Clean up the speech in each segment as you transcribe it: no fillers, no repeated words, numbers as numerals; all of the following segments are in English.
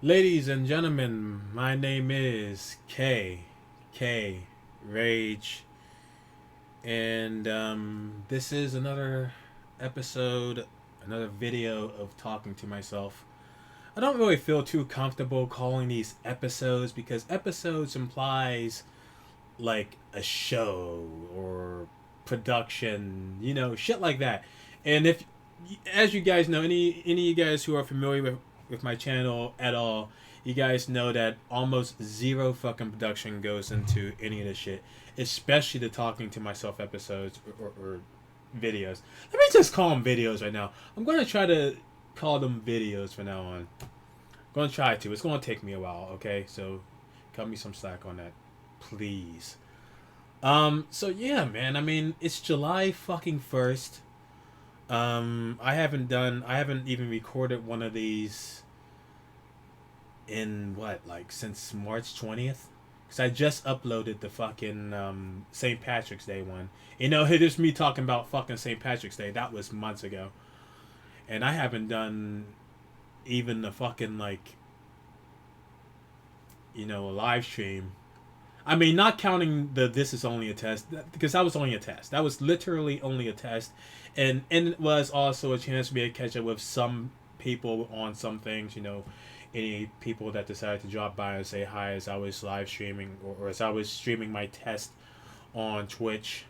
Ladies and gentlemen, my name is K Rage, and this is another episode, another video of talking to myself. I don't really feel too comfortable calling these episodes because episodes implies like a show or production, shit like that. And if, as you guys know, any of you guys who are familiar with my channel at all, you guys know that almost zero fucking production goes into any of this shit, especially the talking to myself episodes or videos. Let me just call them videos right now. I'm gonna try to call them videos from now on. I'm gonna try to. It's gonna take me a while, okay? So cut me some slack on that, please. So yeah, man. I mean, it's July fucking 1st. I haven't even recorded one of these in what, like, since March 20th? Because I just uploaded the fucking St. Patrick's Day one. Here's me talking about fucking St. Patrick's Day. That was months ago. And I haven't done even the fucking, like, a live stream. I mean, not counting the this is only a test, because that was only a test. That was literally only a test. And it was also a chance for me to catch up with some people on some things, any people that decided to drop by and say hi as I was live streaming or as I was streaming my test on Twitch.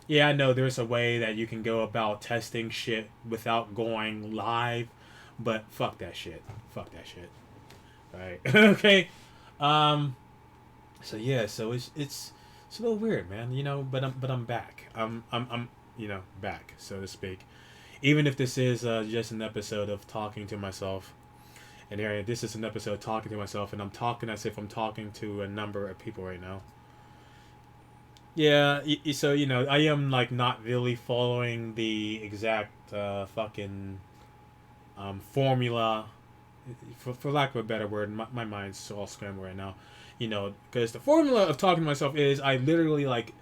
Yeah, I know there's a way that you can go about testing shit without going live, but fuck that shit. Fuck that shit. Alright. Okay. So yeah, so it's a little weird, man, but I'm back. I'm back, so to speak. Even if this is just an episode of talking to myself. And here, this is an episode talking to myself, and I'm talking as if I'm talking to a number of people right now. Yeah, so, I am, like, not really following the exact fucking formula, for lack of a better word. My mind's all scrambled right now. Because the formula of talking to myself is I literally, like,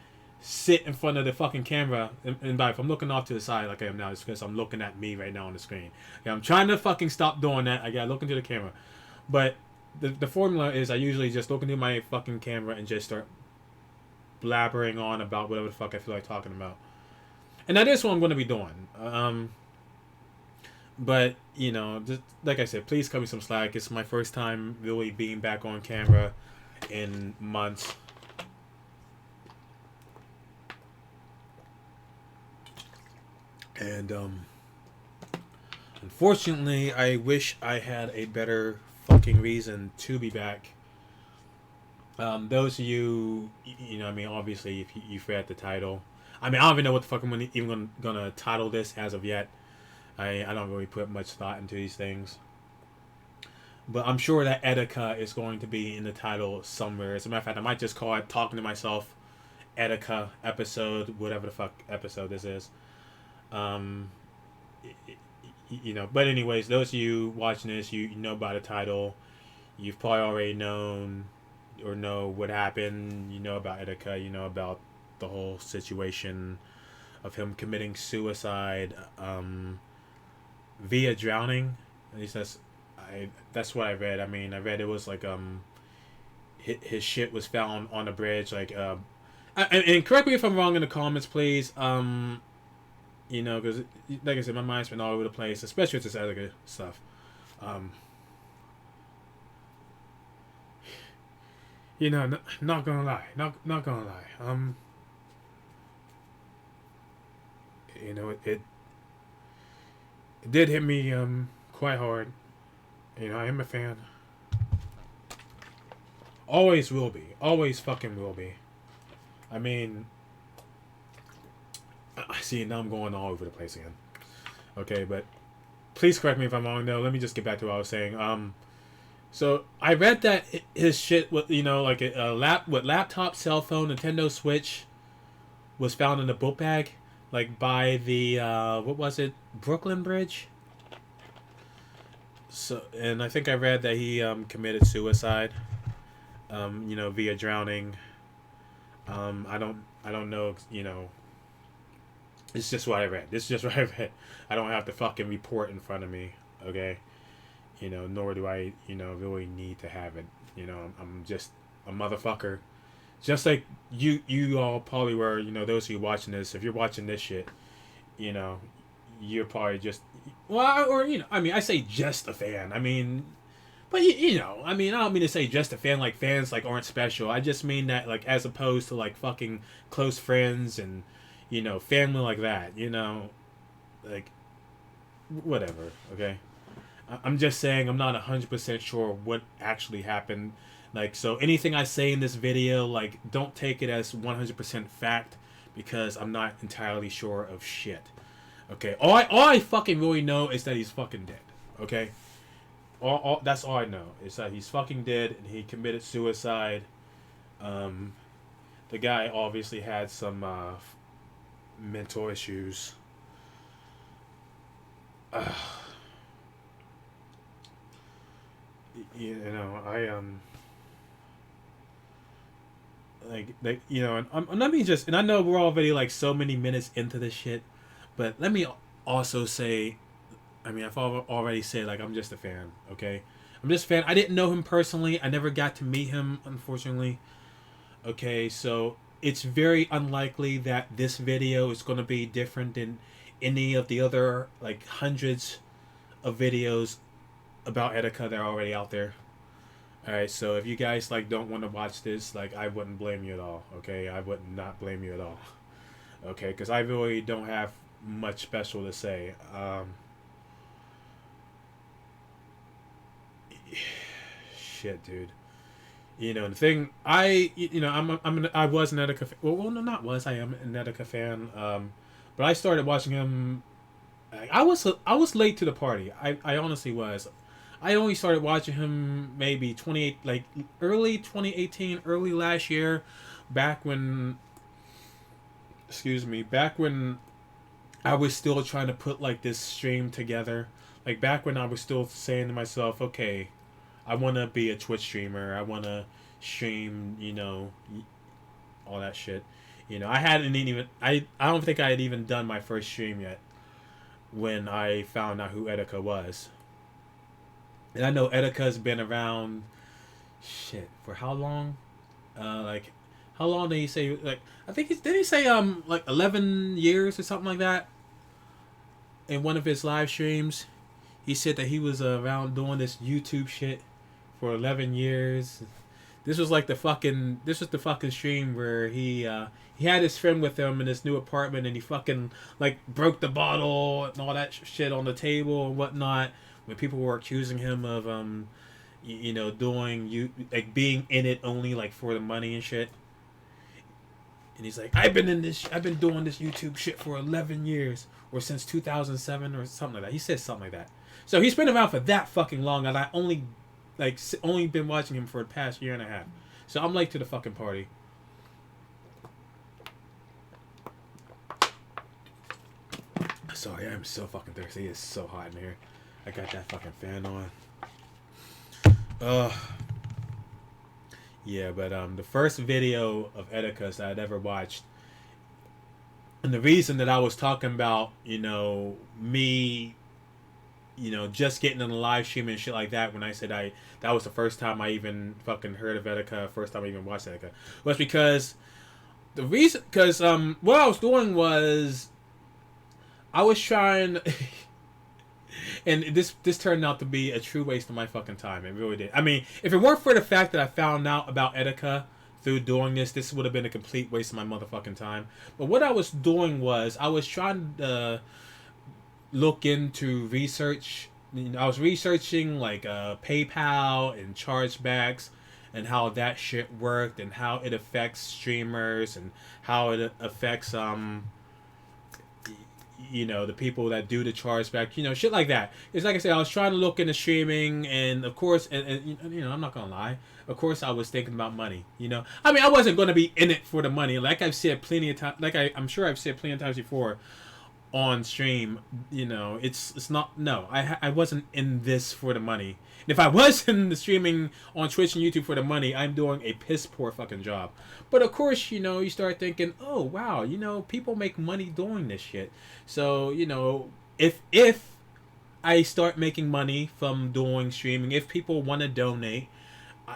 sit in front of the fucking camera, and by if I'm looking off to the side like I am now, it's because I'm looking at me right now on the screen. Okay, I'm trying to fucking stop doing that. I gotta look into the camera. But the formula is I usually just look into my fucking camera and just start blabbering on about whatever the fuck I feel like talking about. And that is what I'm going to be doing. But, just, like I said, please cut me some slack. It's my first time really being back on camera in months. And unfortunately, I wish I had a better fucking reason to be back. Those of you, I mean, obviously, if you've read the title, I mean, I don't even know what the fuck I'm even gonna title this as of yet. I don't really put much thought into these things. But I'm sure that Etika is going to be in the title somewhere. As a matter of fact, I might just call it Talking to Myself Etika episode, whatever the fuck episode this is. But anyways, those of you watching this, you know by the title. You've probably already known or know what happened. You know about Etika. You know about the whole situation of him committing suicide via drowning. At least that's what I read. I mean, I read it was like his shit was found on a bridge. Like and correct me if I'm wrong in the comments, please. Because like I said, my mind's been all over the place, especially with this other stuff. Not gonna lie, not gonna lie. It did hit me quite hard. I am a fan. Always will be. Always fucking will be. I mean, see, now I'm going all over the place again. Okay, but please correct me if I'm wrong, though. Let me just get back to what I was saying. So I read that his shit, with like laptop, cell phone, Nintendo Switch, was found in a book bag, like by the what was it, Brooklyn Bridge. So, and I think I read that he committed suicide, via drowning. I don't know, It's just what I read. This is just what I read. I don't have the fucking report in front of me, okay? You know, nor do I, you know, really need to have it. You know, I'm just a motherfucker. Just like you all probably were, you know, those of you watching this, if you're watching this shit, you know, you're probably just, well, or, you know, I mean, I say just a fan. I mean, but, you know, I mean, I don't mean to say just a fan, like fans, like, aren't special. I just mean that, like, as opposed to, like, fucking close friends and, you know, family like that, you know, like, whatever, okay? I'm just saying I'm not 100% sure what actually happened. Like, so anything I say in this video, like, don't take it as 100% fact because I'm not entirely sure of shit. Okay? All I fucking really know is that he's fucking dead. Okay? That's all I know is that he's fucking dead and he committed suicide. The guy obviously had some mental issues. You know, like you know, and let me just, and I know we're already like so many minutes into this shit, but let me also say, I mean, I've already said, like, I'm just a fan, okay? I'm just a fan. I didn't know him personally. I never got to meet him, unfortunately. Okay, so it's very unlikely that this video is going to be different than any of the other, like, hundreds of videos about Etika that are already out there. Alright, so if you guys, like, don't want to watch this, like, I wouldn't blame you at all, okay? I would not blame you at all. Okay, because I really don't have much special to say. Shit, dude. You know, the thing, I was an Etika fan. Well, no, not was. I am an Etika fan. But I started watching him. I was late to the party. I honestly was. I only started watching him maybe early 2018, early last year, back when I was still trying to put like this stream together. Like back when I was still saying to myself, okay, I want to be a Twitch streamer. I want to stream, you know, all that shit. You know, I don't think I had even done my first stream yet when I found out who Etika was. And I know Etika's been around, shit, for how long? Like, how long did he say? Like, I think did he say like 11 years or something like that? In one of his live streams, he said that he was around doing this YouTube shit for 11 years. This was the fucking stream where he had his friend with him in his new apartment, and he fucking like broke the bottle and all that shit on the table and whatnot. When people were accusing him of you know, being in it only like for the money and shit. And he's like, I've been doing this YouTube shit for 11 years, or since 2007 or something like that. He said something like that. So he's been around for that fucking long, and I only been watching him for the past year and a half. So I'm late to the fucking party. Sorry, I'm so fucking thirsty. It's so hot in here. I got that fucking fan on. Yeah, but the first video of Etika's that I'd ever watched, and the reason that I was talking about, you know, me, you know, just getting on the live stream and shit like that, when I said that was the first time I even fucking heard of Etika, first time I even watched Etika, was because what I was doing was I was trying. And this turned out to be a true waste of my fucking time. It really did. I mean, if it weren't for the fact that I found out about Etika through doing this would have been a complete waste of my motherfucking time. But what I was doing was I was trying to look into research. You know, I was researching like PayPal and chargebacks and how that shit worked and how it affects streamers and how it affects you know, the people that do the chargeback, you know, shit like that. It's like I said, I was trying to look into streaming, and of course, and you know, I'm not gonna lie, of course, I was thinking about money. You know, I mean, I wasn't gonna be in it for the money. Like I've said plenty of times, I'm sure I've said plenty of times before. on stream, you know, it's not. No, I wasn't in this for the money. And if I was in the streaming on Twitch and YouTube for the money, I'm doing a piss poor fucking job. But of course, you know, you start thinking, oh wow, you know, people make money doing this shit. So you know, if I start making money from doing streaming, if people want to donate,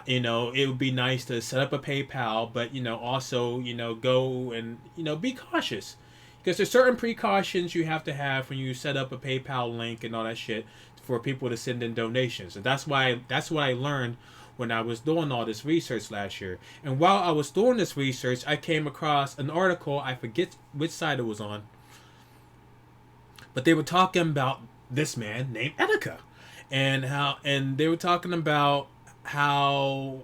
you know, it would be nice to set up a PayPal, but you know, also, you know, go and, you know, be cautious, because there's certain precautions you have to have when you set up a PayPal link and all that shit for people to send in donations. And that's what I learned when I was doing all this research last year. And while I was doing this research, I came across an article. I forget which side it was on, but they were talking about this man named Etika, and they were talking about how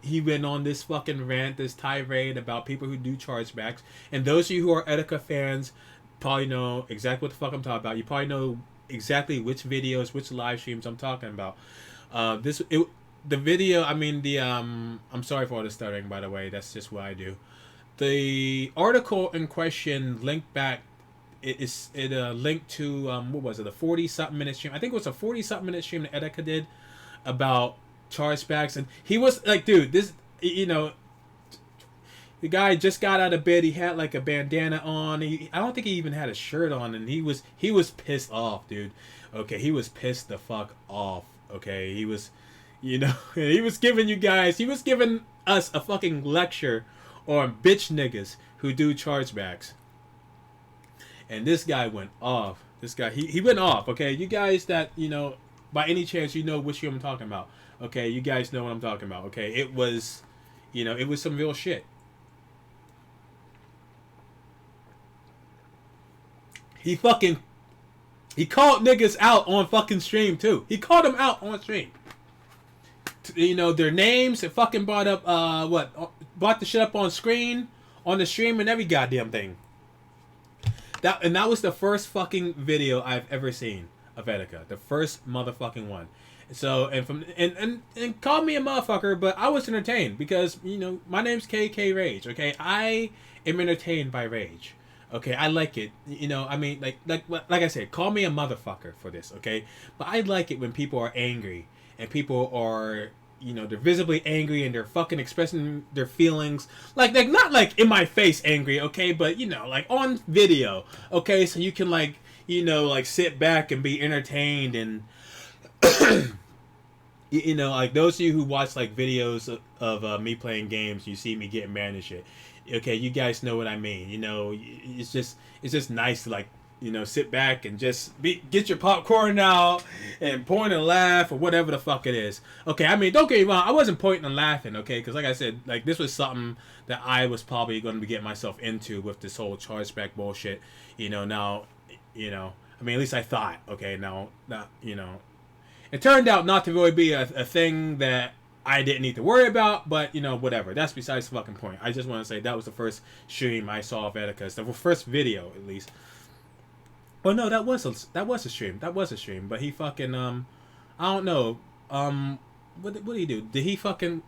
he went on this fucking rant, this tirade about people who do chargebacks. And those of you who are Etika fans probably know exactly what the fuck I'm talking about. You probably know exactly which videos, which live streams I'm talking about. The video, I mean the I'm sorry for all the stuttering, by the way. That's just what I do. The article in question linked back. It linked to what was it, a 40-something minute stream? I think it was a 40-something minute stream that Etika did about chargebacks. And he was like, dude, this, you know, the guy just got out of bed. He had like a bandana on. I don't think he even had a shirt on, and he was pissed off, dude. Okay, he was pissed the fuck off. Okay, he was, you know, he was giving us a fucking lecture on bitch niggas who do chargebacks. And this guy went off. This guy, he went off. Okay, you guys that, you know, by any chance you know which stream I'm talking about. Okay, you guys know what I'm talking about. Okay, it was, you know, it was some real shit. He called niggas out on fucking stream too. He called them out on stream. You know, their names. It fucking brought up brought the shit up on screen, on the stream, and every goddamn thing. That was the first fucking video I've ever seen of Etika. The first motherfucking one. So, and call me a motherfucker, but I was entertained because, you know, my name's KK Rage, okay? I am entertained by rage. Okay, I like it. You know, I mean, like I said, call me a motherfucker for this, okay? But I like it when people are angry and people are, you know, they're visibly angry and they're fucking expressing their feelings. Like not like in my face angry, okay? But, you know, like on video, okay? So you can, like, you know, like sit back and be entertained and, you know, like those of you who watch like videos of me playing games, you see me getting mad and shit. Okay, you guys know what I mean. You know, it's just nice to, like, you know, sit back and just get your popcorn out and point and laugh or whatever the fuck it is. Okay, I mean, don't get me wrong, I wasn't pointing and laughing, okay, because like I said, like this was something that I was probably going to be getting myself into with this whole chargeback bullshit. You know, now, you know, I mean, at least I thought. Okay, now, you know, it turned out not to really be a thing that I didn't need to worry about, but, you know, whatever. That's besides the fucking point. I just want to say that was the first stream I saw of Etika's. The first video, at least. Well, no, that was a stream. That was a stream. But he fucking, I don't know. What did he do? Did he fucking...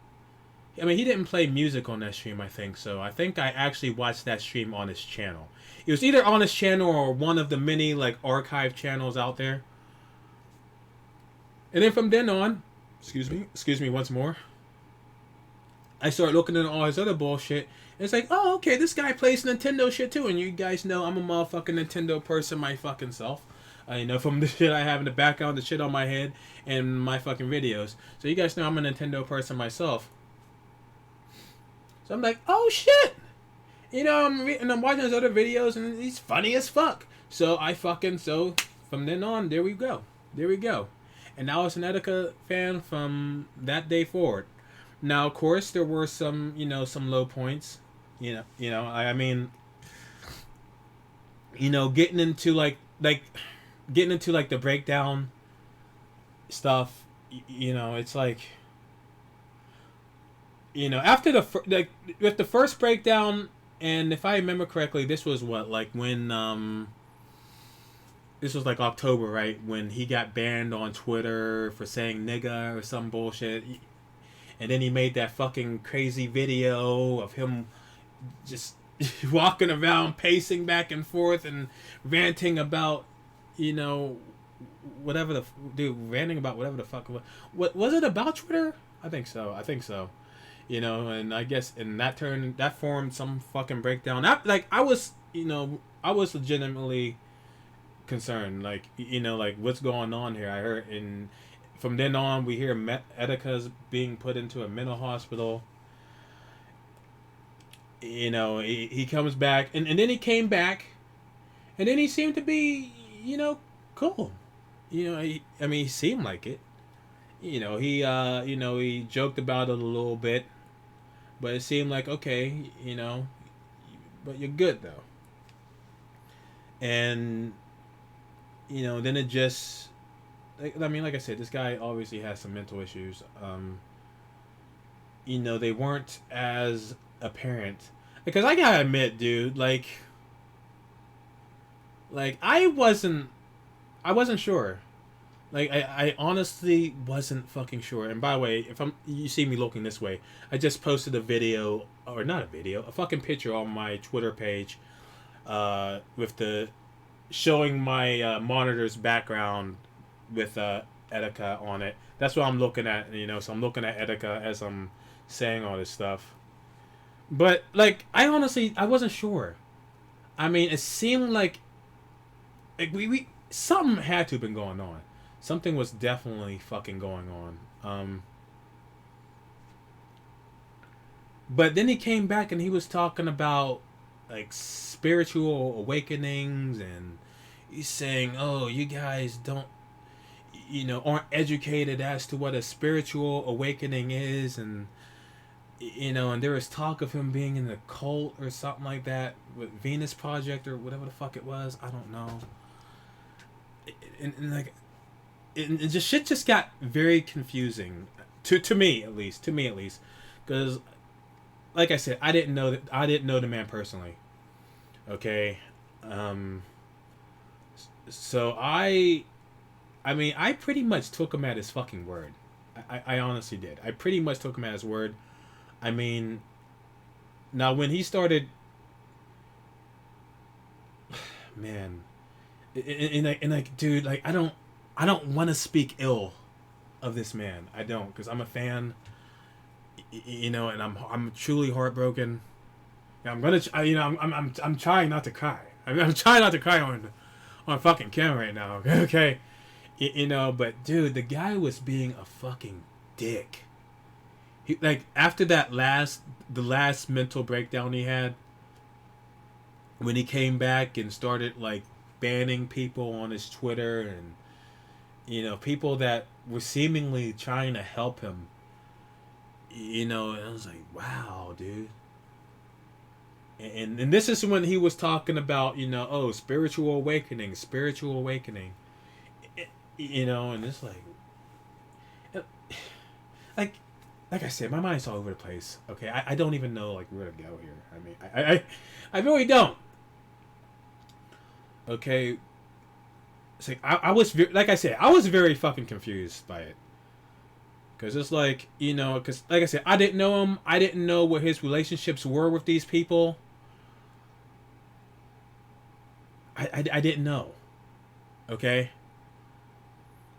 I mean, he didn't play music on that stream, I think. So I think I actually watched that stream on his channel. It was either on his channel or one of the many, like, archive channels out there. And then from then on... Excuse me once more. I started looking at all his other bullshit. And it's like, oh, okay, this guy plays Nintendo shit too. And you guys know I'm a motherfucking Nintendo person my fucking self. You know, from the shit I have in the background, the shit on my head, and my fucking videos. So you guys know I'm a Nintendo person myself. So I'm like, oh shit! You know, I'm watching his other videos and he's funny as fuck. So from then on, there we go. And now I was an Etika fan from that day forward. Now, of course, there were some, you know, some low points. I mean, you know, getting into the breakdown stuff. You know, it's like, you know, after with the first breakdown, and if I remember correctly, this was when this was like October, right? When he got banned on Twitter for saying nigga or some bullshit. And then he made that fucking crazy video of him just walking around, pacing back and forth, and ranting about, you know, whatever the dude ranting about whatever the fuck. What was it about Twitter? I think so. I think so. You know, and I guess in that formed some fucking breakdown. I was, you know, I was legitimately concerned. Like, you know, like what's going on here? I heard, and from then on, we hear Etika's being put into a mental hospital. You know, he comes back, and then he came back, and then he seemed to be, you know, cool. You know, I mean, he seemed like it. You know, he joked about it a little bit, but it seemed like okay, you know, but you're good though. And you know, then it just, I mean, like I said, this guy obviously has some mental issues. You know, they weren't as apparent because I gotta admit, dude, like I wasn't sure. Like I honestly wasn't fucking sure. And by the way, if you see me looking this way, I just posted a video, or not a video, a fucking picture on my Twitter page, with the showing my monitor's background with Etika on it. That's what I'm looking at, you know. So I'm looking at Etika as I'm saying all this stuff. But like, I wasn't sure. I mean, it seemed like we something had to have been going on. Something was definitely fucking going on. But then he came back and he was talking about like spiritual awakenings, and he's saying, "Oh, you guys don't, you know, aren't educated as to what a spiritual awakening is," and you know, and there was talk of him being in a cult or something like that with Venus Project or whatever the fuck it was. I don't know. And like, it just shit just got very confusing to me at least. To me at least, because like I said, I didn't know the man personally. Okay, so I mean, I pretty much took him at his fucking word. I honestly did. I pretty much took him at his word. I mean, now when he started, man, and like, dude, like I don't want to speak ill of this man. I don't, because I'm a fan, you know, and I'm truly heartbroken. I'm gonna, you know, I'm trying not to cry. I mean, I'm trying not to cry on fucking camera right now. Okay, you know, but dude, the guy was being a fucking dick. He, like, after the last mental breakdown he had, when he came back and started like banning people on his Twitter, and you know, people that were seemingly trying to help him, you know, and I was like, wow, dude. And this is when he was talking about, you know, oh, spiritual awakening, you know, and it's like like I said, my mind's all over the place. Okay, I don't even know like where to go here. I mean, I really don't. Okay, it's like I was like I said, I was very fucking confused by it, because it's like, you know, because like I said, I didn't know him. I didn't know what his relationships were with these people. I didn't know. Okay.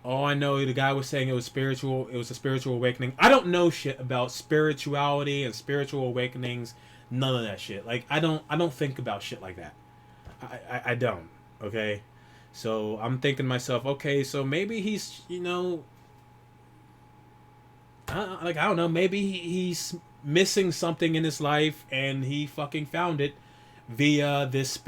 All I know, the guy was saying it was spiritual. It was a spiritual awakening. I don't know shit about spirituality and spiritual awakenings. None of that shit. Like, I don't think about shit like that. I don't. Okay. So I'm thinking to myself, okay, so maybe he's, you know, like, I don't know, maybe he's missing something in his life and he fucking found it via this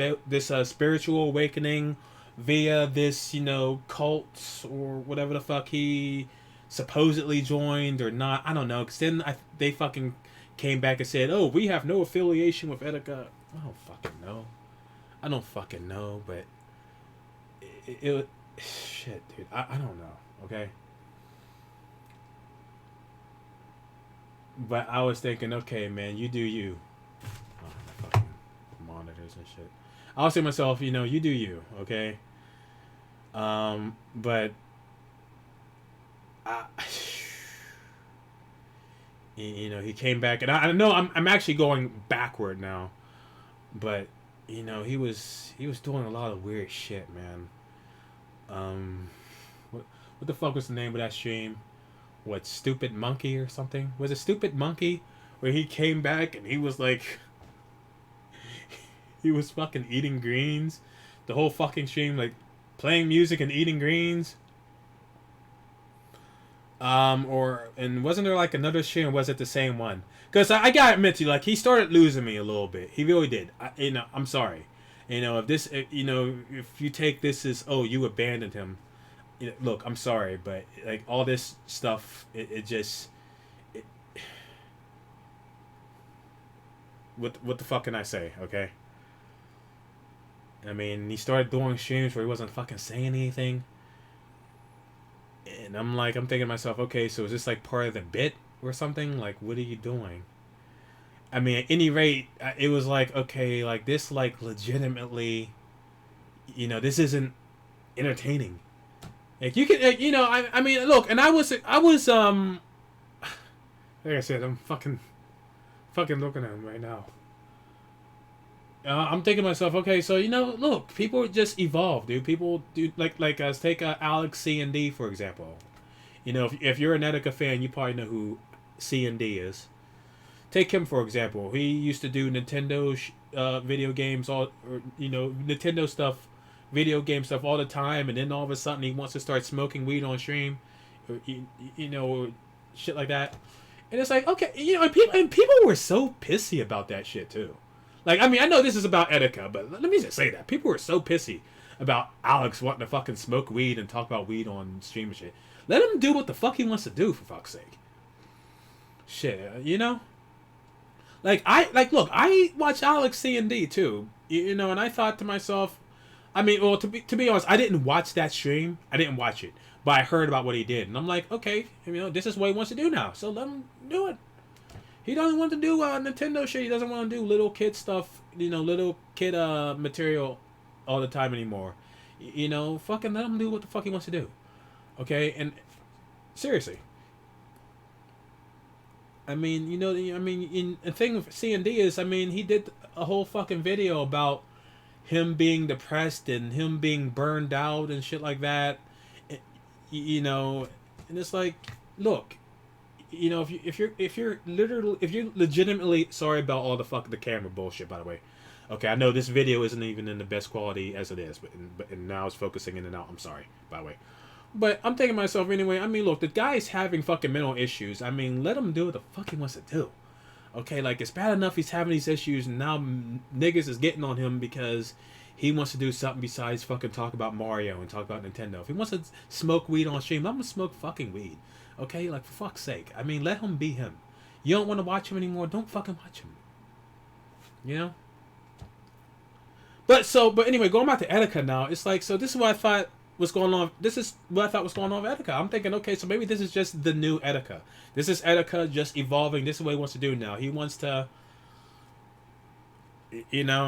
spiritual awakening, via this, you know, cult or whatever the fuck he supposedly joined or not. I don't know, because then they fucking came back and said, oh, we have no affiliation with Etika. I don't fucking know. I don't fucking know, but it shit, dude. I don't know, okay? But I was thinking, okay, man, you do you. Oh, fucking monitors and shit. I was saying to myself, you know, you do you, okay? But I, you know, he came back, and I know I'm actually going backward now. But he was doing a lot of weird shit, man. What the fuck was the name of that stream? What, Stupid Monkey or something? Was it Stupid Monkey? Where he came back and he was like, he was fucking eating greens, the whole fucking stream, like playing music and eating greens. And wasn't there like another stream? Or was it the same one? Because I gotta admit to you, like he started losing me a little bit. He really did. I'm sorry. If you take this as, oh, you abandoned him. Look, I'm sorry, but like all this stuff, it just, it, what the fuck can I say? Okay. I mean, he started doing streams where he wasn't fucking saying anything. And I'm thinking to myself, okay, so is this like part of the bit or something? Like, what are you doing? I mean, at any rate, it was like, okay, like this, like legitimately, this isn't entertaining. Like you can, I mean, look, and I was, like I said, I'm fucking looking at him right now. I'm thinking to myself, okay, so look, people just evolve, dude. People do like us. Take Alex C and D for example. If you're an Etika fan, you probably know who C and D is. Take him for example. He used to do Nintendo video games, Nintendo stuff, video game stuff all the time, and then all of a sudden he wants to start smoking weed on stream, or shit like that. And it's like, okay, and people were so pissy about that shit too. Like, I mean, I know this is about Etika, but let me just say that. People were so pissy about Alex wanting to fucking smoke weed and talk about weed on stream and shit. Let him do what the fuck he wants to do, for fuck's sake. Shit, Like, look, I watch Alex C and D too, and I thought to myself, I mean, well, to be honest, I didn't watch that stream. I didn't watch it, but I heard about what he did, and I'm like, okay, this is what he wants to do now, so let him do it. He doesn't want to do Nintendo shit. He doesn't want to do little kid stuff, little kid material all the time anymore. Fucking let him do what the fuck he wants to do. Okay? And seriously. I mean, the thing with C&D is, I mean, he did a whole fucking video about him being depressed and him being burned out and shit like that. And it's like, look, if you're legitimately sorry about all the camera bullshit, by the way. Okay, I know this video isn't even in the best quality as it is, but now it's focusing in and out. I'm sorry, by the way. But I'm thinking to myself anyway, I mean, look, the guy's having fucking mental issues. I mean, let him do what the fuck he wants to do. Okay, like, it's bad enough he's having these issues, and now niggas is getting on him because he wants to do something besides fucking talk about Mario and talk about Nintendo. If he wants to smoke weed on stream, let him smoke fucking weed. Okay, like, for fuck's sake. I mean, let him be him. You don't want to watch him anymore, don't fucking watch him. But anyway, going back to Etika now, it's like, so this is what I thought was going on. This is what I thought was going on with Etika. I'm thinking, okay, so maybe this is just the new Etika. This is Etika just evolving. This is what he wants to do now. He wants to, I'm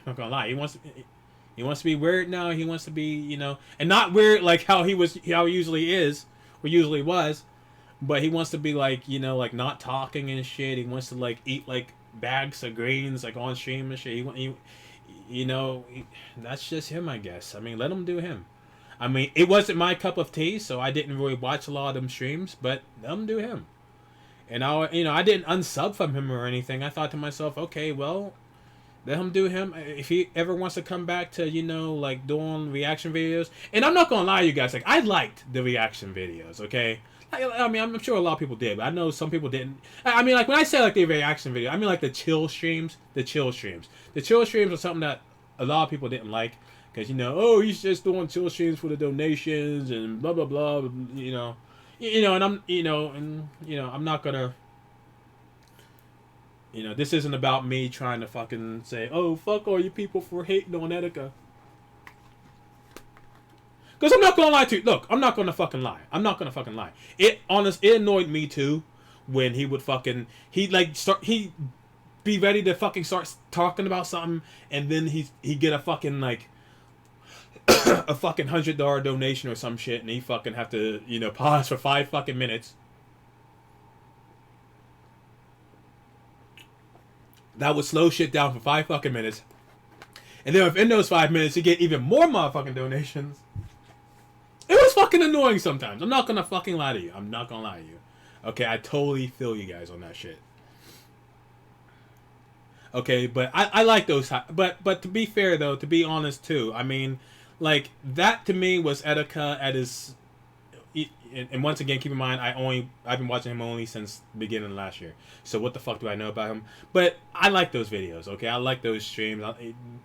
not gonna lie. He wants to be weird now. He wants to be, and not weird like how he usually is or usually was, but he wants to be like, like not talking and shit. He wants to like eat like bags of greens like on stream and shit. That's just him, I guess. I mean, let him do him. I mean, it wasn't my cup of tea, so I didn't really watch a lot of them streams, but let him do him. And I didn't unsub from him or anything. I thought to myself, okay, well, let him do him. If he ever wants to come back to, like doing reaction videos. And I'm not going to lie to you guys. Like, I liked the reaction videos, okay? I mean, I'm sure a lot of people did, but I know some people didn't. I mean, like, when I say, like, the reaction video, I mean, like, the chill streams. The chill streams are something that a lot of people didn't like. Because, oh, he's just doing chill streams for the donations and blah, blah, blah, and I'm not going to... this isn't about me trying to fucking say, oh, fuck all you people for hating on Etika. Because I'm not going to lie to you. Look, I'm not going to fucking lie. It annoyed me too when he would fucking... He'd be ready to fucking start talking about something, and then he'd get a fucking, like... a fucking $100 donation or some shit, and he fucking have to, pause for 5 fucking minutes. that would slow shit down for 5 fucking minutes. And then within those 5 minutes, you get even more motherfucking donations. It was fucking annoying sometimes. I'm not gonna fucking lie to you. I'm not gonna lie to you. Okay, I totally feel you guys on that shit. Okay, but I like those. But to be fair though, to be honest too, I mean, like that to me was Etika at his. And once again, keep in mind, I've been watching him only since the beginning of last year. So what the fuck do I know about him? But I like those videos. Okay, I like those streams.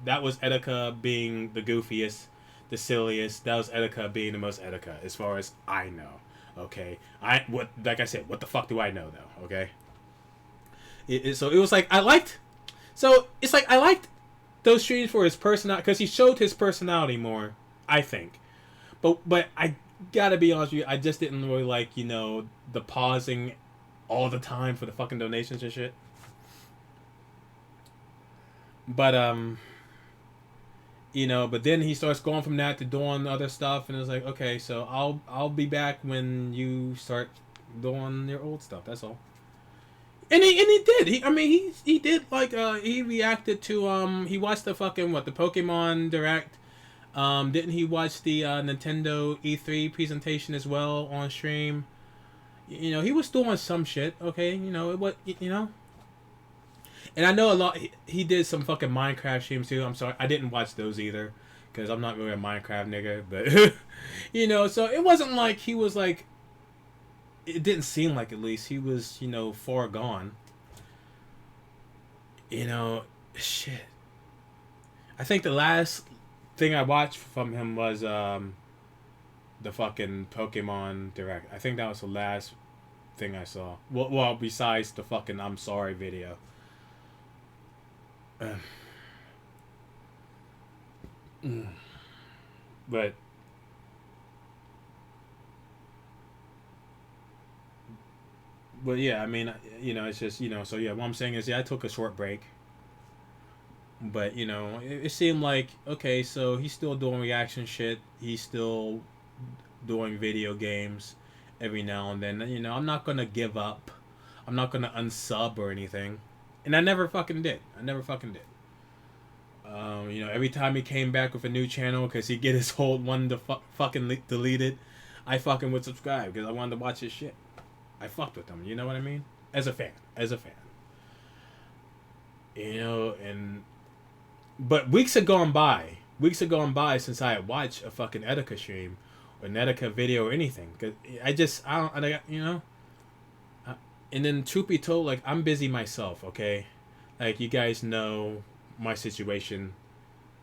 That was Etika being the goofiest, the silliest. That was Etika being the most Etika, as far as I know. Okay, like I said, what the fuck do I know though? Okay, so it was like I liked. So it's like I liked those streams for his personality because he showed his personality more. I think, but I gotta be honest with you, I just didn't really like, the pausing all the time for the fucking donations and shit. But but then he starts going from that to doing other stuff, and it's like, okay, so I'll be back when you start doing your old stuff. That's all. And he did. He did, like, he reacted to he watched the fucking the Pokemon Direct. Didn't he watch the Nintendo E3 presentation as well on stream? He was doing some shit. Okay, and I know a lot. He did some fucking Minecraft streams too. I'm sorry, I didn't watch those either because I'm not really a Minecraft nigga. But so it wasn't like he was like. It didn't seem like, at least, he was far gone. Shit. I think the last thing I watched from him was the fucking Pokemon Direct. I think that was the last thing I saw. Well, besides the fucking I'm sorry video. But yeah, I mean, it's just, so yeah, what I'm saying is, yeah, I took a short break. But, it seemed like, okay, so he's still doing reaction shit. He's still doing video games every now and then. I'm not going to give up. I'm not going to unsub or anything. And I never fucking did. Every time he came back with a new channel, because he'd get his old one fucking deleted, I fucking would subscribe because I wanted to watch his shit. I fucked with him, you know what I mean? As a fan. And but weeks had gone by since I had watched a fucking Etika stream or an Etika video or anything. Cause and then, truth be told, like, I'm busy myself, okay? Like, you guys know my situation,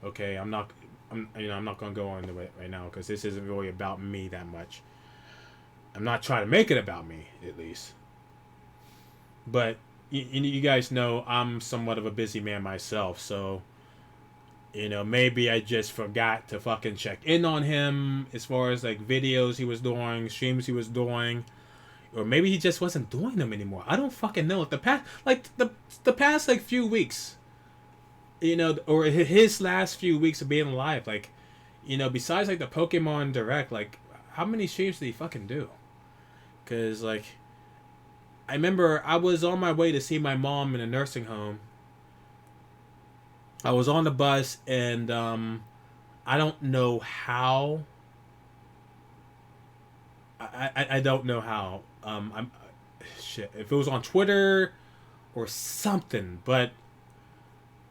okay? I'm not gonna go on into it right now because this isn't really about me that much. I'm not trying to make it about me, at least. But you guys know I'm somewhat of a busy man myself, so maybe I just forgot to fucking check in on him as far as, like, videos he was doing, streams he was doing, or maybe he just wasn't doing them anymore. I don't fucking know. The past like few weeks, or his last few weeks of being alive, like, besides like the Pokemon Direct, like, how many streams did he fucking do? Because, like, I remember I was on my way to see my mom in a nursing home. I was on the bus, and I don't know how. I don't know how. I'm shit. If it was on Twitter or something, but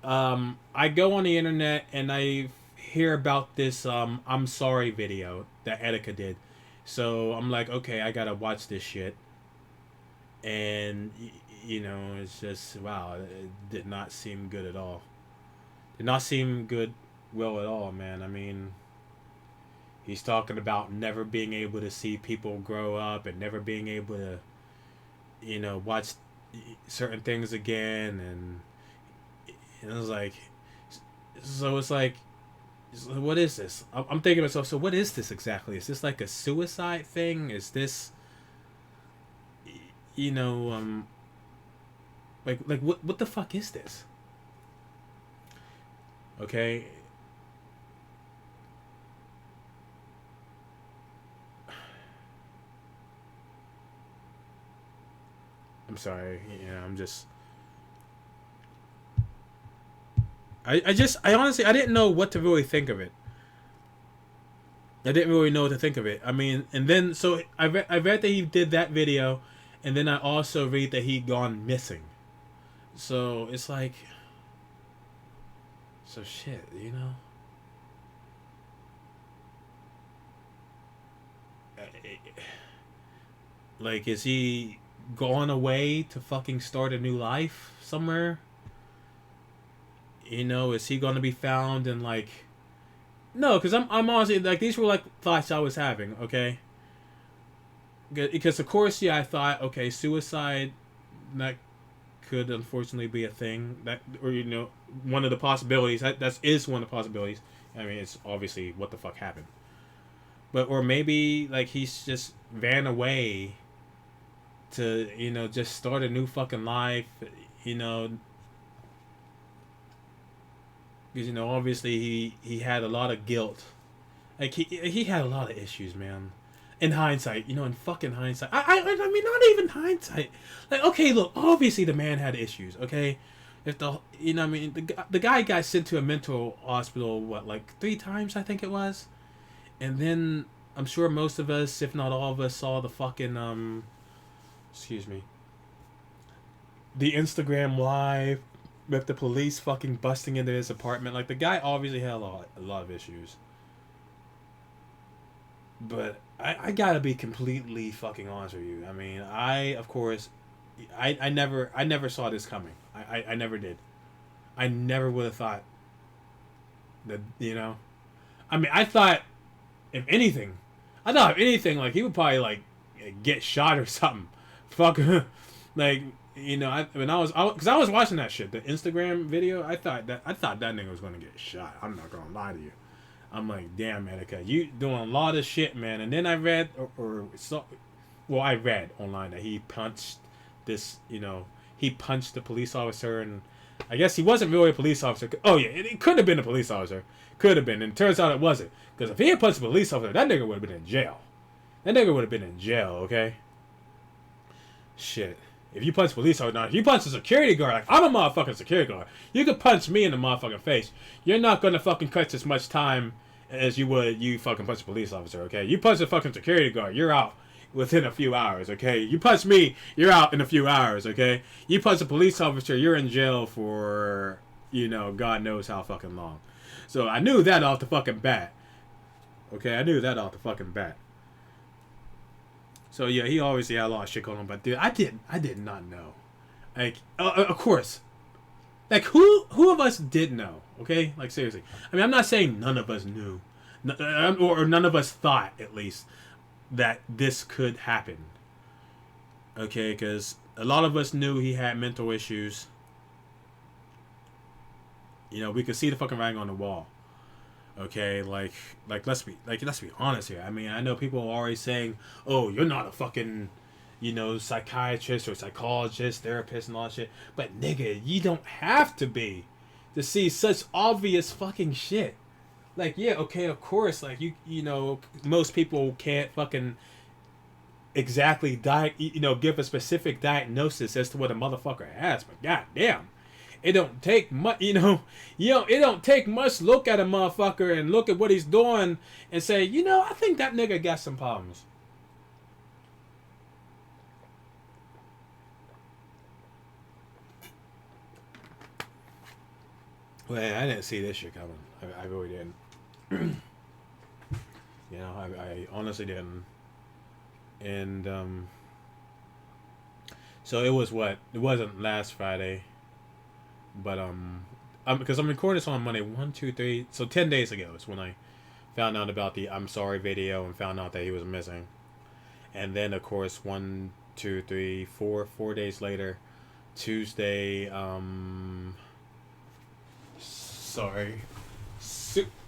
I go on the internet and I hear about this I'm sorry video that Etika did. So I'm like, okay, I gotta watch this shit. And it's just, wow, it did not seem good at all. Did not seem good, well, at all, man. I mean, he's talking about never being able to see people grow up and never being able to, watch certain things again. And it was like, so it's like, what is this? I'm thinking to myself, so what is this exactly? Is this like a suicide thing? Is this, like what the fuck is this? Okay. I'm sorry. I'm just. I honestly, I didn't know what to really think of it. I didn't really know what to think of it. I mean, and then so I read that he did that video, and then I also read that he'd gone missing. So it's like, so shit, you know. Like, is he gone away to fucking start a new life somewhere? You know, is he gonna be found in like? No, because I'm honestly like these were like thoughts I was having. Okay, because of course, yeah, I thought okay, suicide that could unfortunately be a thing that, or you know, one of the possibilities that is one of the possibilities. I mean, it's obviously what the fuck happened, but or maybe like he's just ran away to you know just start a new fucking life, you know. Because you know, obviously he had a lot of guilt, like he had a lot of issues, man. In hindsight, you know, in fucking hindsight, I mean, not even hindsight. Like, okay, look, obviously the man had issues. Okay, if the you know, I mean, the guy got sent to a mental hospital what like 3 times, I think it was, and then I'm sure most of us, if not all of us, saw the fucking excuse me, the Instagram live with the police fucking busting into his apartment. Like the guy obviously had a lot of issues. But I gotta be completely fucking honest with you. I mean, I of course, I never saw this coming. I never did. I never would have thought that you know. I mean, I thought if anything, like he would probably like get shot or something. Fuck, like you know. When because I was watching that shit, the Instagram video. I thought that nigga was gonna get shot. I'm not gonna lie to you. I'm like, damn, Etika, you doing a lot of shit, man. And then I read, or saw, well, I read online that he punched this, you know, he punched the police officer, and I guess he wasn't really a police officer. Oh, yeah, it could have been a police officer. Could have been. And it turns out it wasn't. Because if he had punched a police officer, that nigga would have been in jail. That nigga would have been in jail, okay? Shit. If you punch a police officer, now, if you punch a security guard, like, I'm a motherfucking security guard. You could punch me in the motherfucking face. You're not going to fucking cut as much time as you would you fucking punch a police officer, okay? You punch a fucking security guard, you're out within a few hours, okay? You punch me, you're out in a few hours, okay? You punch a police officer, you're in jail for, you know, God knows how fucking long. So I knew that off the fucking bat. Okay, I knew that off the fucking bat. So yeah, he obviously had a lot of shit going on, but dude, I did not know. Like, of course. Like, who of us did know? Okay? Like, seriously. I mean, I'm not saying none of us knew. Or none of us thought, at least, that this could happen. Okay? Because a lot of us knew he had mental issues. You know, we could see the fucking writing on the wall. Okay? Like let's be honest here. I mean, I know people are always saying, oh, you're not a fucking, you know, psychiatrist or psychologist, therapist, and all that shit. But nigga, you don't have to be to see such obvious fucking shit. Like, yeah, okay, of course, like you know, most people can't fucking exactly give a specific diagnosis as to what a motherfucker has. But goddamn, it don't take much, it don't take much look at a motherfucker and look at what he's doing and say, you know, I think that nigga got some problems. Well, I didn't see this shit coming. I really didn't. You know, I honestly didn't. And so it was what? It wasn't last Friday, but because I'm recording this on Monday. 1, 2, 3. So 10 days ago is when I found out about the I'm sorry video and found out that he was missing. And then of course 1, 2, 3, 4 days later, Tuesday. Sorry.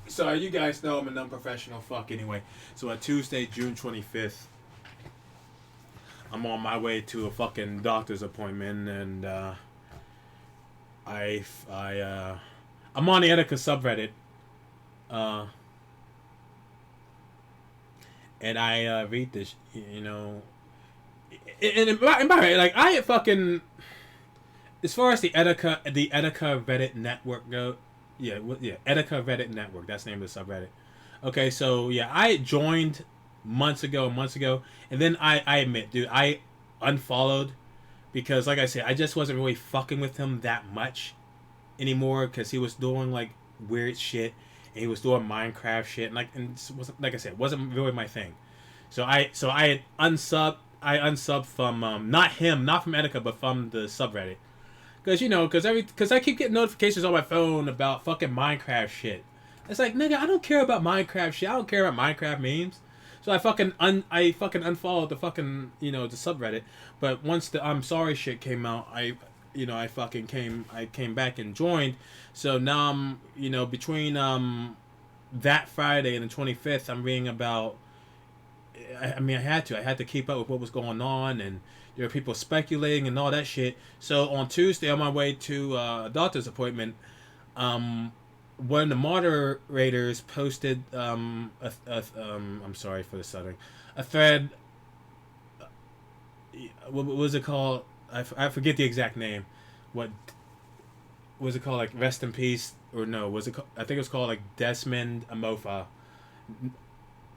Sorry, you guys know I'm an unprofessional fuck anyway. So on Tuesday, June 25th, I'm on my way to a fucking doctor's appointment, and I'm on the Etika subreddit, and I read this, you know, and by the way, like as far as the Etika Reddit network yeah, Etika Reddit Network. That's the name of the subreddit. Okay, so yeah, I joined months ago, and then I admit, dude, I unfollowed because, like I said, I just wasn't really fucking with him that much anymore because he was doing like weird shit and he was doing Minecraft shit and and it wasn't, like I said, wasn't really my thing. So I had unsubbed from not him, not from Etika, but from the subreddit. Cause cause I keep getting notifications on my phone about fucking Minecraft shit. It's like, nigga, I don't care about Minecraft shit. I don't care about Minecraft memes. So I fucking unfollowed the fucking the subreddit. But once the I'm sorry shit came out, I came back and joined. So now I'm between that Friday and the 25th, I'm reading about. I mean, I had to keep up with what was going on, and there were people speculating and all that shit. So on Tuesday, on my way to a doctor's appointment, um, one of the moderators posted I'm sorry for the stuttering, a thread. What was it called? I forget the exact name. What was it called? Like rest in peace or no? Was it? I think it was called like Desmond Amofah.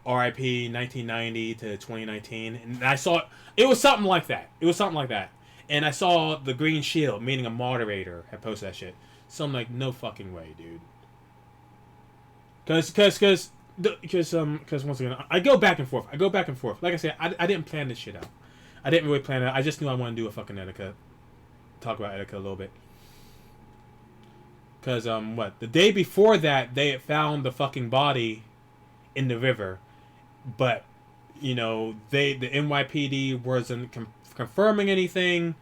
RIP 1990 to 2019, and I saw it was something like that. It was something like that, and I saw the Green Shield, meaning a moderator, had posted that shit. So I'm like, no fucking way, dude. Because once again, I go back and forth. I go back and forth. Like I said, I didn't plan this shit out. I didn't really plan it. I just knew I wanted to do a fucking Etika, talk about Etika a little bit. Because what the day before that they had found the fucking body in the river, but the NYPD wasn't confirming anything,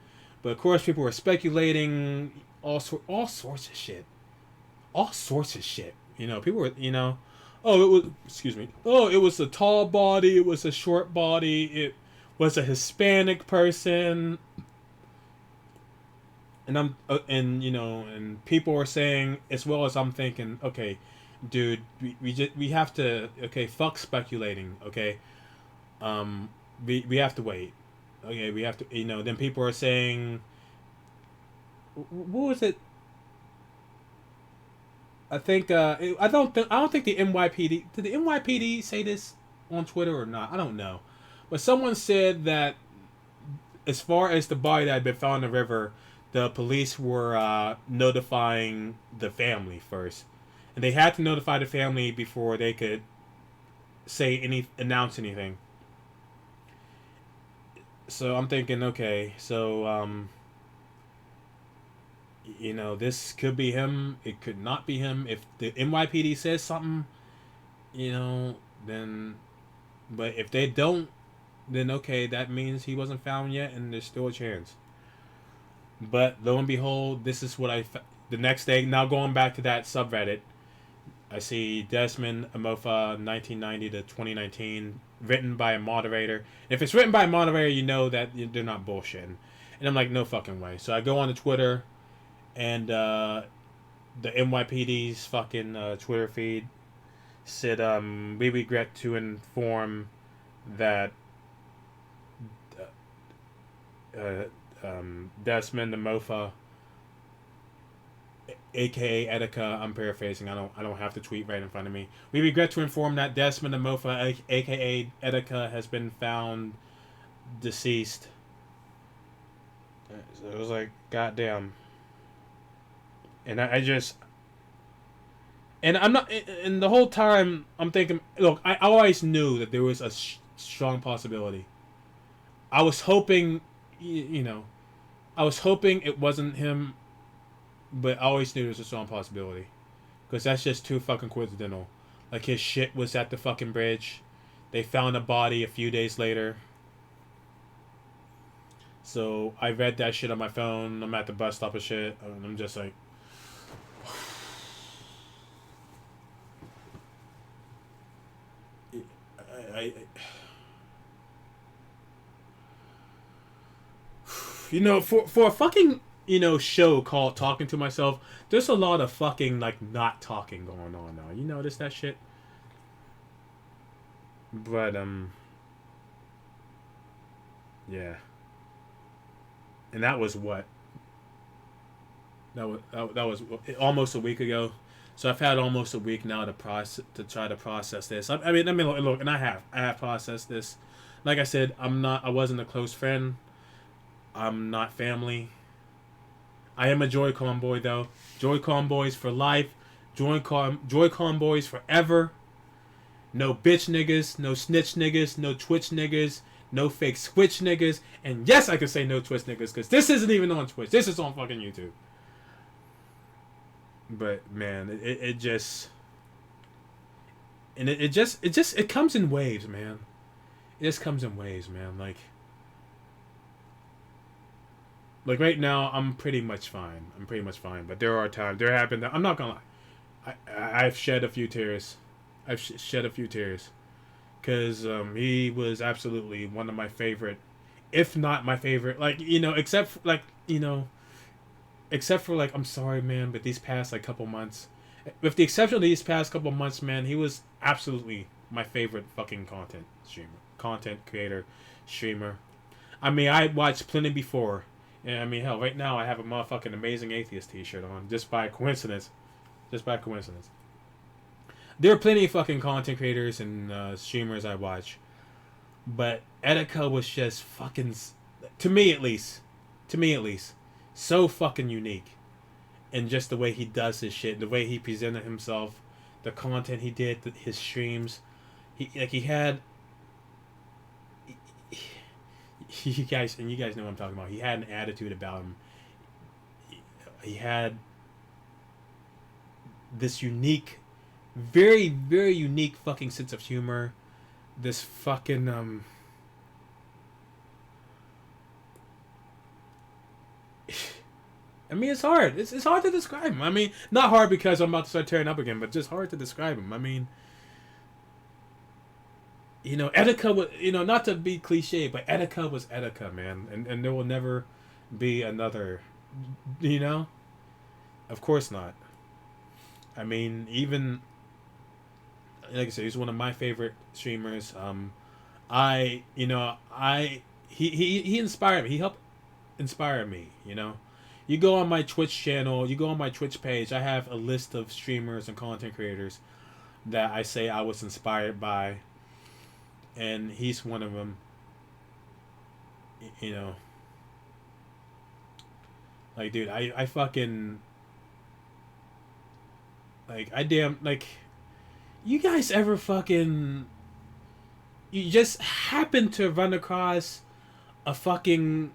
but of course people were speculating all sorts of shit, people were oh, it was, excuse me, oh, it was a tall body, it was a short body, it was a Hispanic person, and and people were saying, as well as I'm thinking, okay, dude, we have to, okay, fuck speculating, okay. We have to wait. Okay, we have to. Then people are saying, what was it? I think. I don't think. I don't think the NYPD. Did the NYPD say this on Twitter or not? I don't know. But someone said that as far as the body that had been found in the river, the police were notifying the family first, and they had to notify the family before they could announce anything. So I'm thinking, okay, so this could be him. It could not be him. If the NYPD says something, then, but if they don't, then okay, that means he wasn't found yet, and there's still a chance. But lo and behold, this is what the next day. Now going back to that subreddit, I see Desmond Amofah 1990 to 2019 written by a moderator. If it's written by a moderator, you know that they're not bullshitting. And I'm like, no fucking way. So I go on to Twitter, and the NYPD's fucking Twitter feed said, we regret to inform that Desmond Amofah, aka Etika, I'm paraphrasing. I don't have the tweet right in front of me. We regret to inform that Desmond Amofah, aka Etika, has been found deceased. So it was like, goddamn. And I just, and I'm not, and the whole time I'm thinking, look, I always knew that there was a strong possibility. I was hoping, I was hoping it wasn't him, but I always knew there was a strong possibility. Because that's just too fucking coincidental. Like, his shit was at the fucking bridge. They found a body a few days later. So, I read that shit on my phone. I'm at the bus stop and shit. And I'm just like... for a fucking show called Talking to Myself, there's a lot of fucking like not talking going on now. You notice that shit? But yeah. And that was what? That was almost a week ago. So I've had almost a week now to try to process this. I mean, look, and I have processed this. Like I said, I wasn't a close friend. I'm not family. I am a Joy-Con boy though. Joy-Con boys for life. Joy-Con boys forever. No bitch niggas, no snitch niggas, no Twitch niggas, no fake Switch niggas, and yes, I can say no Twitch niggas because this isn't even on Twitch. This is on fucking YouTube. But man, it just, and it comes in waves, man. It just comes in waves, man. Like right now, I'm pretty much fine. I'm pretty much fine. But there are times, there have been. I'm not gonna lie. I've shed a few tears. I've shed a few tears, because he was absolutely one of my favorite, if not my favorite. Like, except for like, I'm sorry, man, but these past like couple months, with the exception of these past couple months, man, he was absolutely my favorite fucking content creator, streamer. I mean, I watched plenty before. And I mean, hell, right now I have a motherfucking Amazing Atheist t-shirt on, just by coincidence. Just by coincidence. There are plenty of fucking content creators and streamers I watch. But Etika was just fucking, to me at least, so fucking unique. And just the way he does his shit, the way he presented himself, the content he did, his streams. He had... You guys know what I'm talking about. He had an attitude about him. He had this unique, very, very unique fucking sense of humor. This fucking I mean, it's hard. It's hard to describe him. I mean, not hard because I'm about to start tearing up again, but just hard to describe him. I mean, Etika was, not to be cliche, but Etika was Etika, man. And there will never be another, you know? Of course not. I mean, even, like I said, he's one of my favorite streamers. He inspired me. He helped inspire me, You go on my Twitch channel, you go on my Twitch page, I have a list of streamers and content creators that I say I was inspired by. And he's one of them. Like, dude, I fucking, like, you guys ever fucking, you just happen to run across a fucking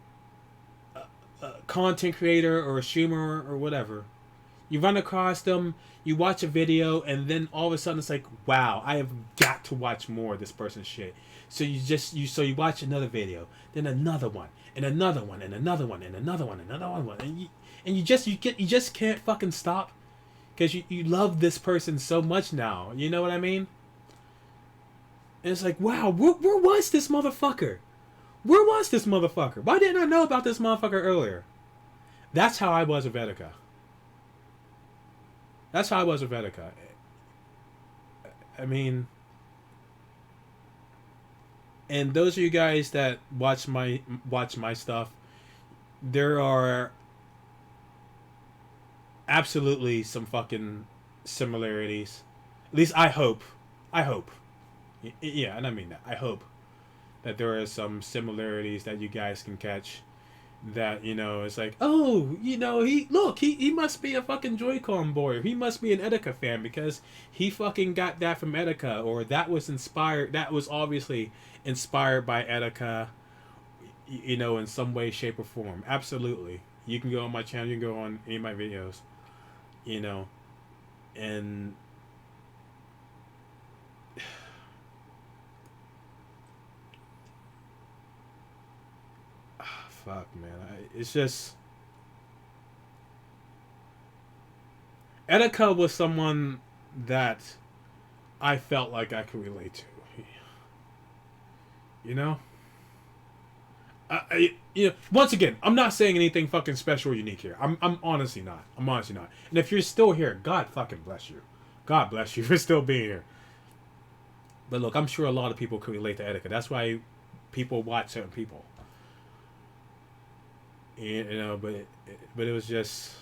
content creator or a streamer or whatever. You run across them, you watch a video, and then all of a sudden it's like, wow, I have got to watch more of this person's shit. So you watch another video, then another one, and another one, and another one, and another one, and another one, and you just can't fucking stop, because you love this person so much now. You know what I mean? And it's like, wow, where was this motherfucker? Where was this motherfucker? Why didn't I know about this motherfucker earlier? That's how I was with Etika. That's how I was with Etika. I mean, and those of you guys that watch my stuff, there are absolutely some fucking similarities. At least I hope. Yeah, and I mean that. I hope that there are some similarities that you guys can catch. That, it's like, oh, he must be a fucking Joy-Con boy, or he must be an Etika fan because he fucking got that from Etika, or that was obviously inspired by Etika, in some way, shape, or form. Absolutely. You can go on my channel, you can go on any of my videos, and fuck, man. It's just, Etika was someone that I felt like I could relate to. Once again, I'm not saying anything fucking special or unique here. I'm honestly not. And if you're still here, God fucking bless you. God bless you for still being here. But look, I'm sure a lot of people could relate to Etika. That's why people watch certain people. But it was just,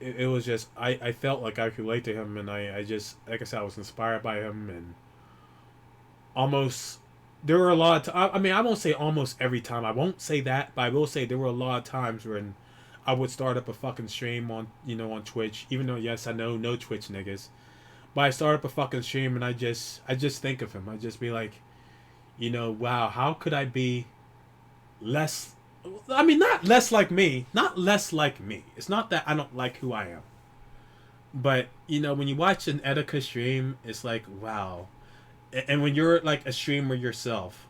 it was just I felt like I could relate to him, and I just, like I said, I was inspired by him, and almost there were a lot of I mean, I won't say almost every time. I won't say that, but I will say there were a lot of times when I would start up a fucking stream on, on Twitch. Even though, yes, I know no Twitch niggas, but I start up a fucking stream and I just think of him. I just be like, wow, how could I be less? I mean, not less like me, not less like me. It's not that I don't like who I am, but when you watch an Etika stream, it's like, wow. And when you're like a streamer yourself,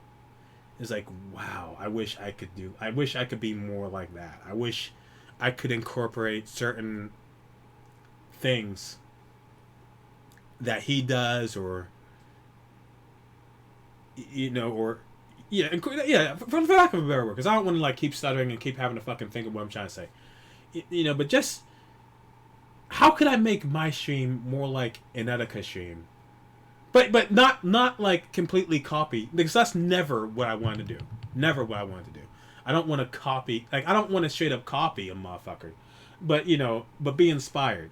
it's like, wow, I wish I could be more like that. I wish I could incorporate certain things that he does, or or yeah, for lack of a better word, because I don't want to like keep stuttering and keep having to fucking think of what I'm trying to say. But just how could I make my stream more like an Etika stream? But not like completely copy, because that's never what I want to do. Never what I want to do. I don't want to copy. Like, I don't want to straight up copy a motherfucker, but but be inspired.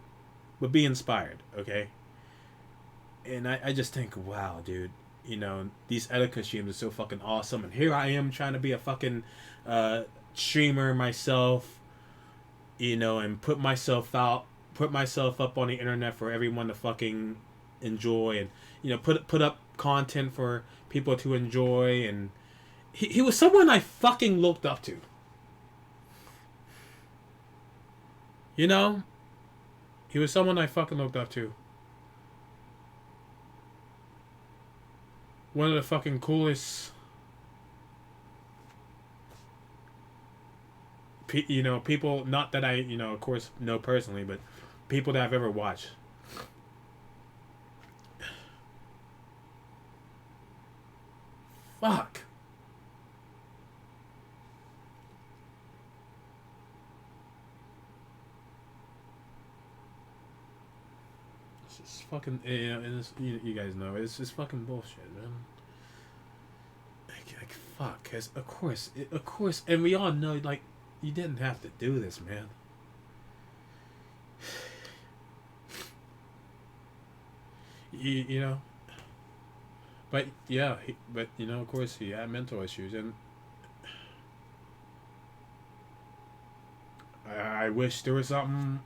But be inspired, okay? And I just think, wow, dude, these Etika streams are so fucking awesome, and here I am trying to be a fucking streamer myself, and put myself up on the internet for everyone to fucking enjoy, and put up content for people to enjoy. And he was someone I fucking looked up to. He was someone I fucking looked up to. One of the fucking coolest, people, not that I, of course, know personally, but people that I've ever watched. Fuck. It's fucking, you guys know, it's just fucking bullshit, man. Like fuck, cause of course, and we all know, like, you didn't have to do this, man. you know, but yeah, of course, he had mental issues, and I wish there was something.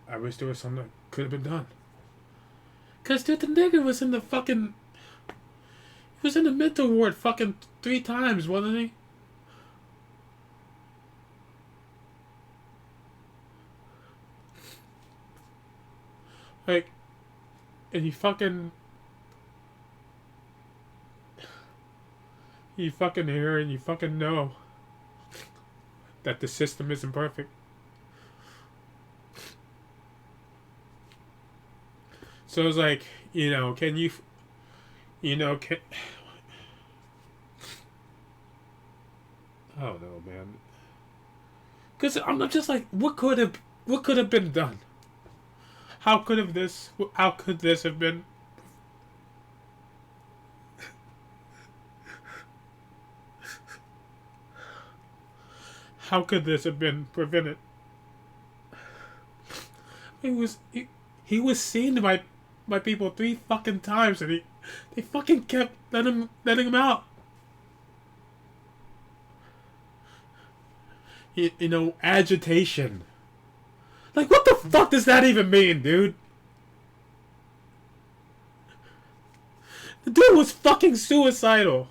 I wish there was something that could have been done. Cause dude, the nigga was in the fucking. He was in the mental ward fucking 3 times, wasn't he? Like, and you fucking hear and you fucking know that the system isn't perfect. So it's like, can you, can... I don't know, man. Because I'm just like, what could have been done? How could this have been? How could this have been prevented? He was seen by people 3 fucking times, and they fucking kept letting him out. Agitation. Like, what the fuck does that even mean, dude? The dude was fucking suicidal.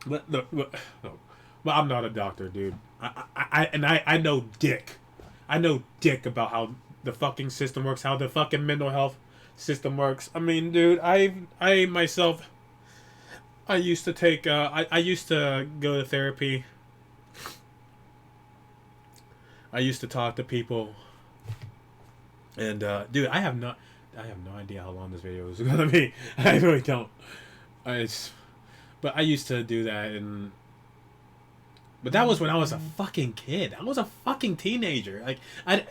But look, no. Well, I'm not a doctor, dude. I know dick. I know dick about how the fucking system works, how the fucking mental health system works. I mean, dude, I myself, I used to take, I used to go to therapy. I used to talk to people. And, dude, I have no idea how long this video is gonna be. I really don't. But I used to do that, but that was when I was a fucking kid. I was a fucking teenager. Like, and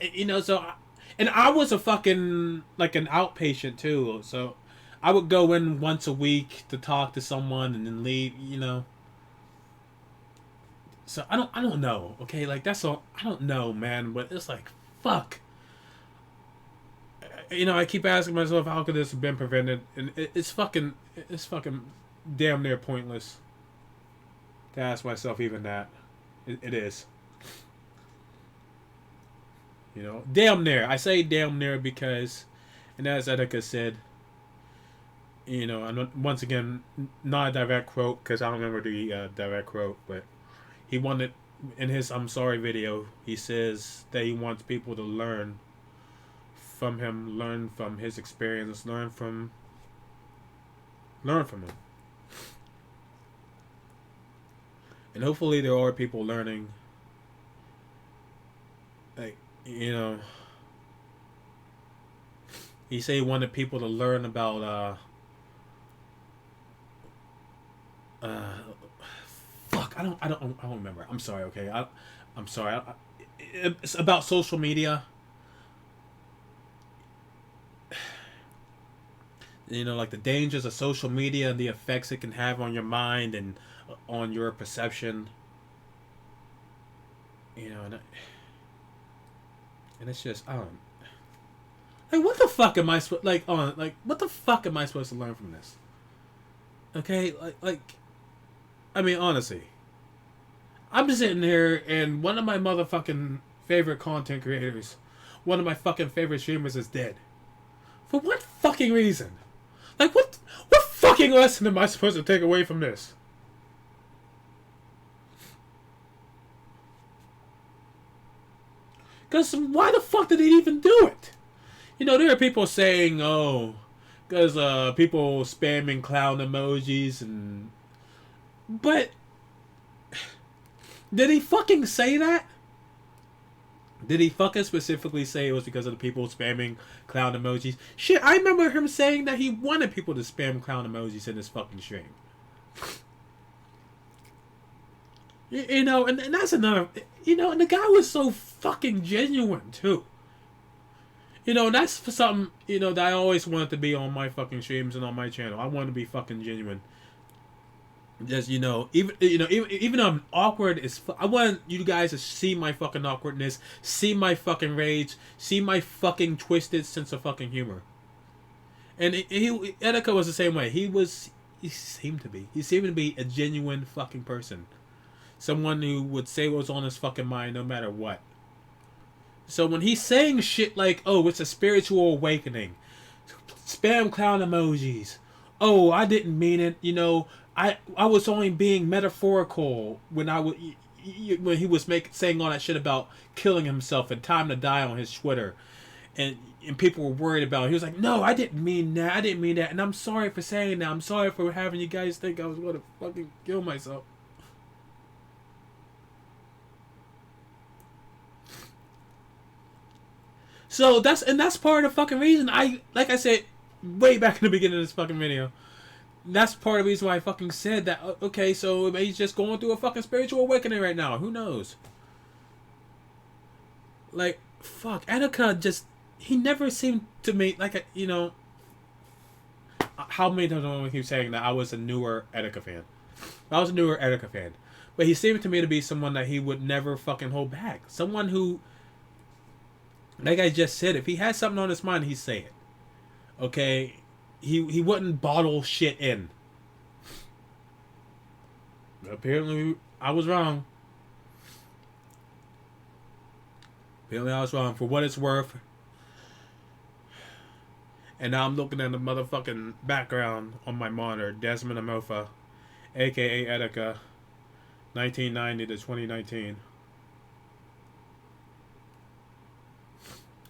I was a fucking, like, an outpatient too. So I would go in once a week to talk to someone and then leave, So I don't know. Okay, like that's all. I don't know, man. But it's like, fuck. You know, I keep asking myself, how could this have been prevented? And it's fucking damn near pointless to ask myself even that. It is. You know, damn near. I say damn near because, and as Etika said, you know, and once again, not a direct quote because I don't remember the direct quote, but he wanted in his "I'm sorry" video. He says that he wants people to learn from him, learn from his experience, learn from him, and hopefully there are people learning. Like, you know, he said he wanted people to learn about uh fuck, I don't remember. I'm sorry. Okay, I'm sorry. It's about social media. You know, like the dangers of social media and the effects it can have on your mind and on your perception. You know, and it's just I don't. Like, what the fuck am I supposed what the fuck am I supposed to learn from this? Okay, I mean, honestly, I'm sitting here and one of my motherfucking favorite content creators, one of my fucking favorite streamers is dead. For what fucking reason? Like, what fucking lesson am I supposed to take away from this? Because why the fuck did he even do it? You know, there are people saying, oh, because people spamming clown emojis and... But... Did he fucking say that? Did he fucking specifically say it was because of the people spamming clown emojis? Shit, I remember him saying that he wanted people to spam clown emojis in his fucking stream. You know, and that's another... You know, and the guy was so fucking genuine, too. You know, and that's for something, you know, that I always wanted to be on my fucking streams and on my channel. I want to be fucking genuine. Just, you know, even though I'm awkward, I want you guys to see my fucking awkwardness, see my fucking rage, see my fucking twisted sense of fucking humor. And Etika was the same way. He seemed to be a genuine fucking person. Someone who would say what was on his fucking mind no matter what. So when he's saying shit like, oh, it's a spiritual awakening, spam clown emojis, oh, I didn't mean it, you know, I was only being metaphorical when when he was saying all that shit about killing himself and time to die on his Twitter, and people were worried about it. He was like, no, I didn't mean that, and I'm sorry for saying that, I'm sorry for having you guys think I was going to fucking kill myself. So that's part of the fucking reason like I said way back in the beginning of this fucking video. That's part of the reason why I fucking said that. Okay, so maybe he's just going through a fucking spiritual awakening right now. Who knows? Like, fuck, Etika just, he never seemed to me like a, you know, how many times do I keep saying that I was a newer Etika fan? I was a newer Etika fan, but he seemed to me to be someone that he would never fucking hold back. Someone who, like I just said, if he had something on his mind, he'd say it. Okay? He wouldn't bottle shit in. Apparently, I was wrong. Apparently, I was wrong. For what it's worth. And now I'm looking at the motherfucking background on my monitor. Desmond Amofah, a.k.a. Etika, 1990 to 2019.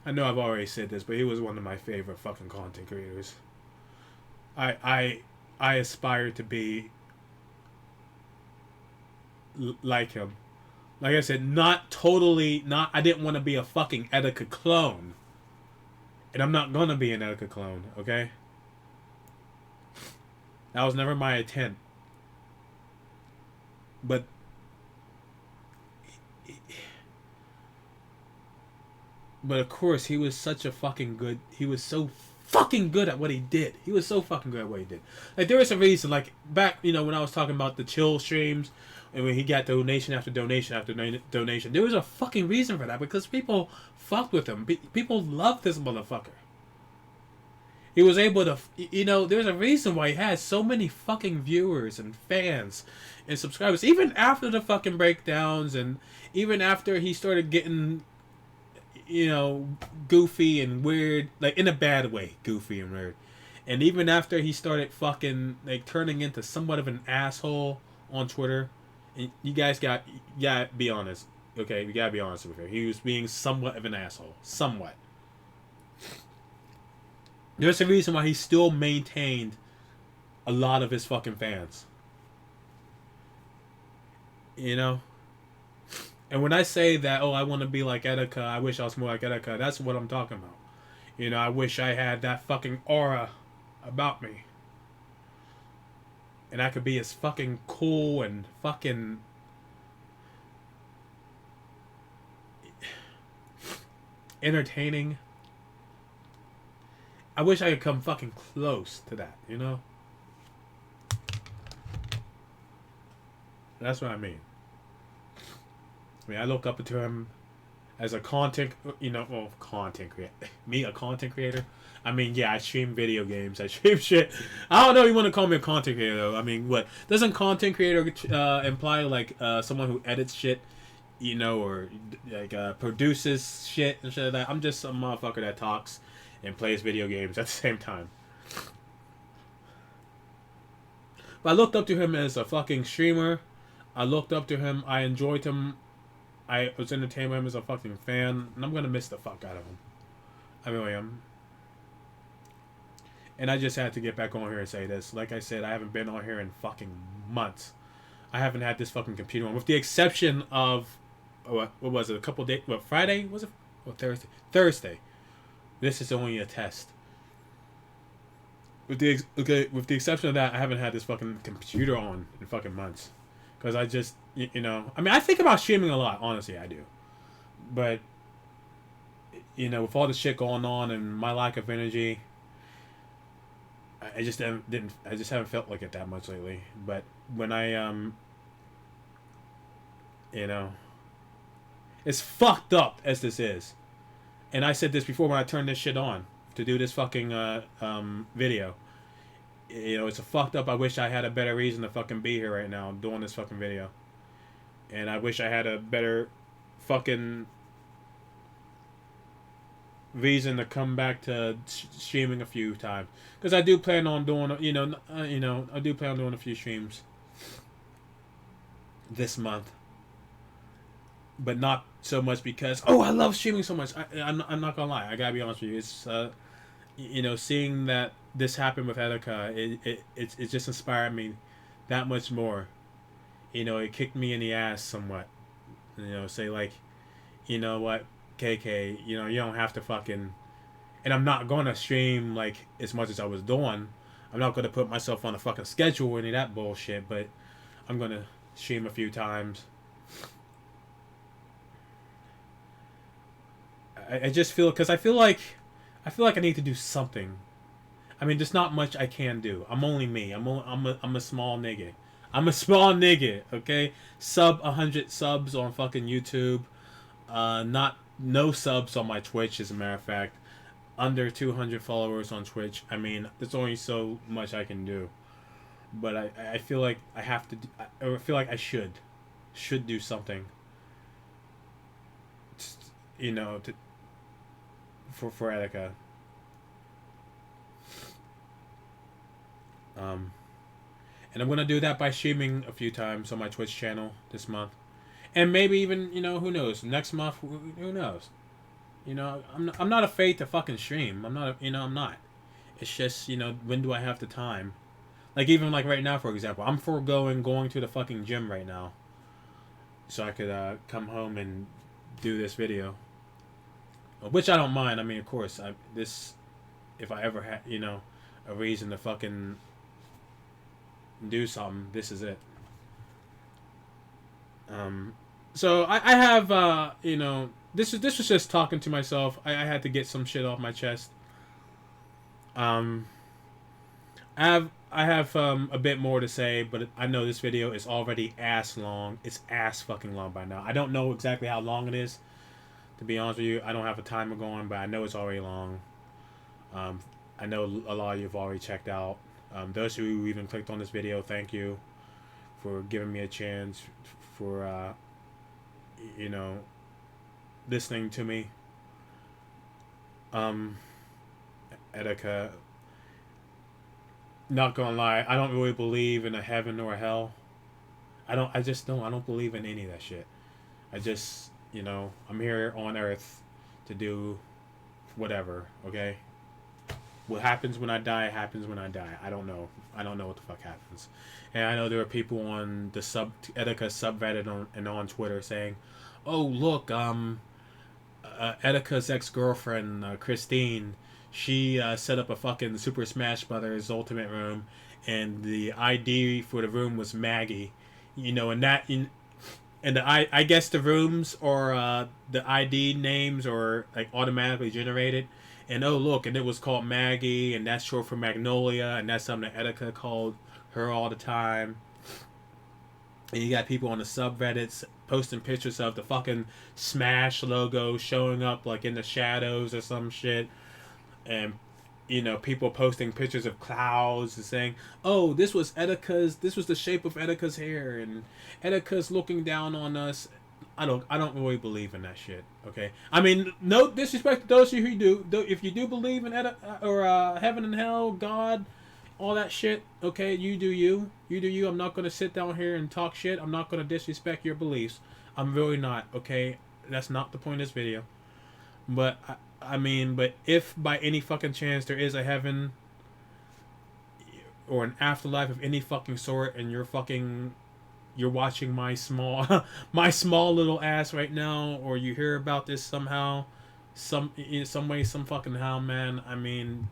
I know I've already said this, but he was one of my favorite fucking content creators. I aspire to be like him. Like I said, not totally, I didn't want to be a fucking Etika clone. And I'm not gonna be an Etika clone, okay? That was never my intent. But of course, he was so fucking good at what he did. Like, there was a reason, like, back, you know, when I was talking about the chill streams, And when he got donation after donation after donation, there was a fucking reason for that, because people fucked with him. People loved this motherfucker. He was able to, there's a reason why he had so many fucking viewers and fans and subscribers. Even after the fucking breakdowns, and even after he started getting, goofy and weird, like in a bad way, goofy and weird. And even after he started fucking, like, turning into somewhat of an asshole on Twitter. And you guys gotta be honest, okay? We gotta be honest with him. He was being somewhat of an asshole. Somewhat. There's a reason why he still maintained a lot of his fucking fans. And when I say that, I want to be like Etika, I wish I was more like Etika, that's what I'm talking about. I wish I had that fucking aura about me. And I could be as fucking cool and fucking entertaining. I wish I could come fucking close to that, That's what I mean. I look up to him as a content creator. Me, a content creator? I mean, yeah, I stream video games. I stream shit. I don't know if you want to call me a content creator, though. I mean, what? Doesn't content creator imply, like, someone who edits shit, or, like, produces shit and shit like that? I'm just a motherfucker that talks and plays video games at the same time. But I looked up to him as a fucking streamer. I looked up to him. I enjoyed him. I was entertained by him as a fucking fan. And I'm going to miss the fuck out of him. I really am. And I just had to get back on here and say this. Like I said, I haven't been on here in fucking months. I haven't had this fucking computer on. With the exception of, what was it, a couple days, Friday? Was it? Or Thursday? Thursday. This is only a test. With the exception of that, I haven't had this fucking computer on in fucking months. Because I just, I mean, I think about streaming a lot. Honestly, I do. But, with all the shit going on and my lack of energy, I just haven't felt like it that much lately. But when I it's fucked up as this is, and I said this before when I turned this shit on to do this fucking video. It's a fucked up. I wish I had a better reason to fucking be here right now doing this fucking video, and I wish I had a better fucking reason to come back to streaming a few times, because I do plan on doing I do plan on doing a few streams this month, but not so much because I love streaming so much. I'm not gonna lie, I gotta be honest with you. It's seeing that this happened with Etika, it just inspired me that much more. It kicked me in the ass somewhat. Say like, what, KK, you don't have to fucking, and I'm not gonna stream like as much as I was doing. I'm not gonna put myself on a fucking schedule or any of that bullshit, but I'm gonna stream a few times. I just feel, because I feel like I need to do something. I mean, there's not much I can do. I'm only me. I'm a small nigga. I'm a small nigga, okay? 100 subs on fucking YouTube. No subs on my Twitch, as a matter of fact. Under 200 followers on Twitch. I mean, there's only so much I can do. But I feel like I have to. I feel like I should do something. For Etika. And I'm gonna do that by streaming a few times on my Twitch channel this month, and maybe even who knows, next month, who knows. I'm not afraid to fucking stream. I'm not. I'm not. It's just when do I have the time? Like even like right now, for example, I'm foregoing going to the fucking gym right now, so I could come home and do this video, which I don't mind. I mean, of course, if I ever had a reason to fucking do something, this is it. So I have this was just talking to myself. I had to get some shit off my chest. I have a bit more to say, but I know this video is already ass long. It's ass fucking long by now. I don't know exactly how long it is. To be honest with you, I don't have a timer going, but I know it's already long. Um, I know a lot of you have already checked out. Those who even clicked on this video, thank you for giving me a chance for you know, listening to me. Um, Etika, not gonna lie, I don't really believe in a heaven or a hell. I just don't. I don't believe in any of that shit. I just, I'm here on Earth to do whatever. Okay. What happens when I die happens when I die. I don't know. I don't know what the fuck happens. And I know there are people on the Etika subreddit and on Twitter saying, "Oh look, Etika's ex-girlfriend Christine, she set up a fucking Super Smash Brothers Ultimate room, and the ID for the room was Maggie, and I guess the rooms or the ID names are like automatically generated, and oh look, and it was called Maggie, and that's short for Magnolia, and that's something that Etika called her all the time." And you got people on the subreddits posting pictures of the fucking Smash logo showing up like in the shadows or some shit. And, people posting pictures of clouds and saying, "Oh, this was the shape of Etika's hair, and Etika's looking down on us." I don't really believe in that shit. Okay, I mean, no disrespect to those of you who do. If you do believe in heaven and hell, God, all that shit, okay, you do you. You do you. I'm not going to sit down here and talk shit. I'm not going to disrespect your beliefs. I'm really not, okay? That's not the point of this video. But, but if by any fucking chance there is a heaven or an afterlife of any fucking sort, and you're watching my small my small little ass right now, or you hear about this somehow, in some way, some fucking how, man, I'm going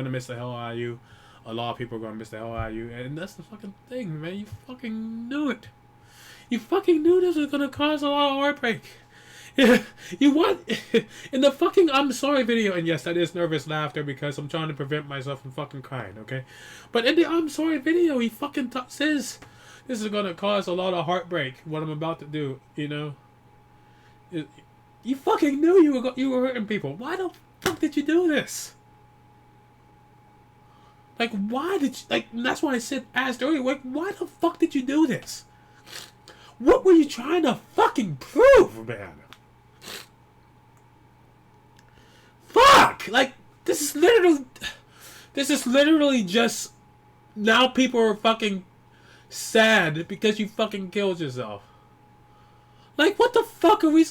to miss the hell out of you. A lot of people are gonna miss the hell out of you, and that's the fucking thing, man. You fucking knew it. You fucking knew this was gonna cause a lot of heartbreak. Yeah, you want in the fucking "I'm sorry" video, and yes, that is nervous laughter because I'm trying to prevent myself from fucking crying, okay? But in the "I'm sorry" video, he fucking says this is gonna cause a lot of heartbreak. What I'm about to do, you fucking knew you were hurting people. Why the fuck did you do this? Like, why did you, that's why I asked earlier, like, why the fuck did you do this? What were you trying to fucking prove, man? Fuck! Like, this is literally just, now people are fucking sad because you fucking killed yourself. Like, what the fuck are we,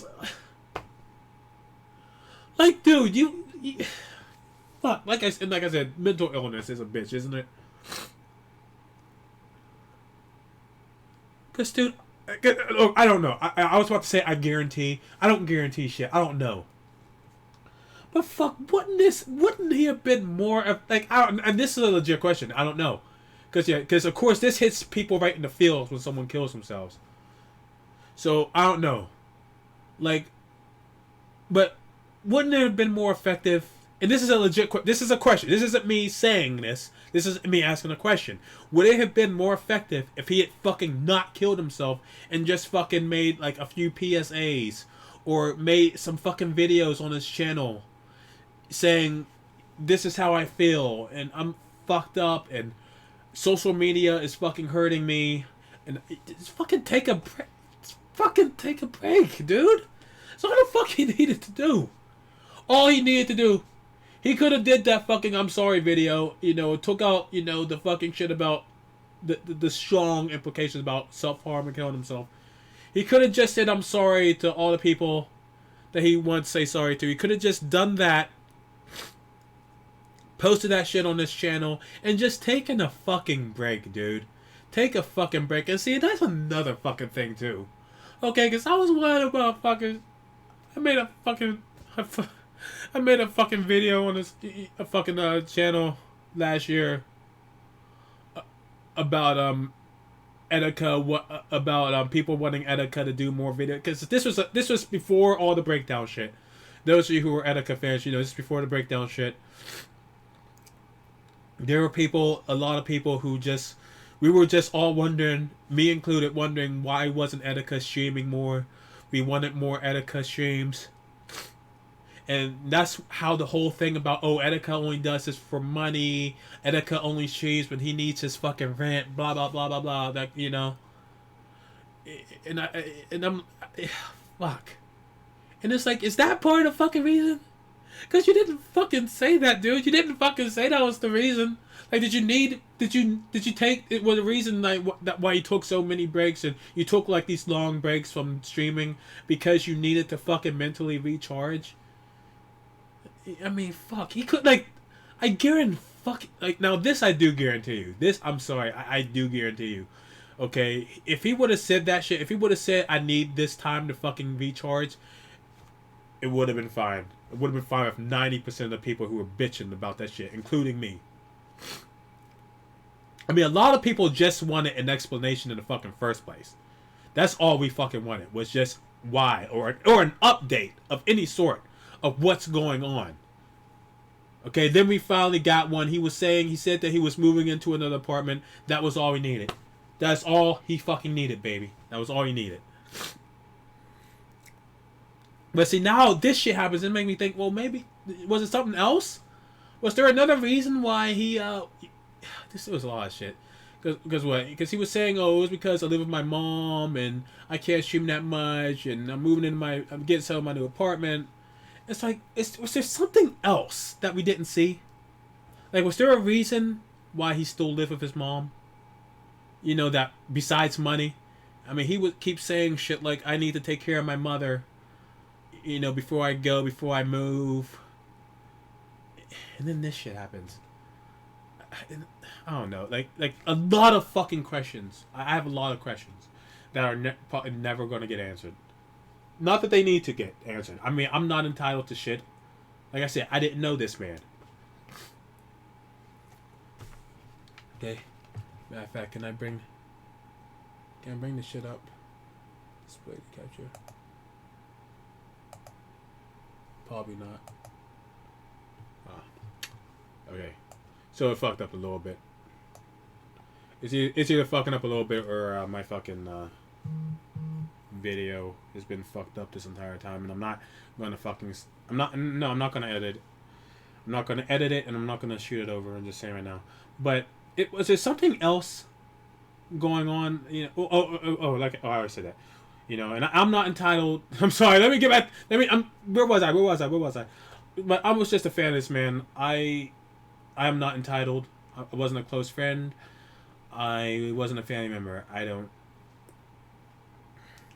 like, dude, you fuck, like I said, mental illness is a bitch, isn't it? Because, dude, I don't know. I was about to say I guarantee. I don't guarantee shit. I don't know. But fuck, wouldn't he have been more of, like, and this is a legit question. I don't know. Because of course this hits people right in the feels when someone kills themselves. So, I don't know. Like, but wouldn't it have been more effective? And this is a legit this is a question. This isn't me saying this. This is me asking a question. Would it have been more effective if he had fucking not killed himself and just fucking made like a few PSAs or made some fucking videos on his channel saying, "This is how I feel and I'm fucked up and social media is fucking hurting me," and just fucking take a break. Fucking take a break, dude. That's all the fuck he needed to do. All he needed to do. He could have did that fucking "I'm sorry" video, took out, the fucking shit about the strong implications about self-harm and killing himself. He could have just said "I'm sorry" to all the people that he wants to say sorry to. He could have just done that, posted that shit on his channel, and just taken a fucking break, dude. Take a fucking break. And see, that's another fucking thing, too. Okay, because I was one of the motherfuckers. I made a fucking video on this channel last year about Etika, about people wanting Etika to do more video, because this was before all the breakdown shit. Those of you who are Etika fans, this is before the breakdown shit. There were people, a lot of people who just, we were just all wondering, me included, wondering why wasn't Etika streaming more. We wanted more Etika streams. And that's how the whole thing about, oh, Etika only does this for money. Etika only streams when he needs his fucking rent. Blah blah blah blah blah. That, you know. And I'm fuck. And it's like, is that part of the fucking reason? Because you didn't fucking say that, dude. You didn't fucking say that was the reason. Like, did you take it was the reason, like, that why you took so many breaks, and you took like these long breaks from streaming because you needed to fucking mentally recharge? I mean, fuck. He could, like, I guarantee, fuck, like, now this I do guarantee you. This, I'm sorry, I do guarantee you. Okay, if he would have said that shit, if he would have said, I need this time to fucking recharge, it would have been fine. It would have been fine with 90% of the people who were bitching about that shit, including me. I mean, a lot of people just wanted an explanation in the fucking first place. That's all we fucking wanted, was just why, or an update of any sort of what's going on. Okay, then we finally got one. He said that he was moving into another apartment. That was all we needed. That's all he fucking needed, baby. That was all he needed. But see, now this shit happens and make me think, well, maybe, was it something else? Was there another reason why he, this was a lot of shit. Because what? Because he was saying, oh, it was because I live with my mom and I can't stream that much and I'm getting settled in my new apartment. It's like, was there something else that we didn't see? Like, was there a reason why he still lived with his mom? You know, that besides money? I mean, he would keep saying shit like, I need to take care of my mother, you know, before I move. And then this shit happens. I don't know. Like a lot of fucking questions. I have a lot of questions that are probably never going to get answered. Not that they need to get answered. I mean, I'm not entitled to shit. Like I said, I didn't know this man. Okay. Matter of fact, can I bring this shit up? Display the capture. Probably not. Okay. So it fucked up a little bit. It's either fucking up a little bit or my fucking video has been fucked up this entire time, and I'm not gonna edit it. I'm not gonna edit it, and I'm not gonna shoot it over. I'm just saying right now. But was there something else going on? You know, I already said that. You know, and I'm not entitled. I'm sorry. Let me get back. Where was I? But I was just a fan of this man. I am not entitled. I wasn't a close friend. I wasn't a family member. I don't.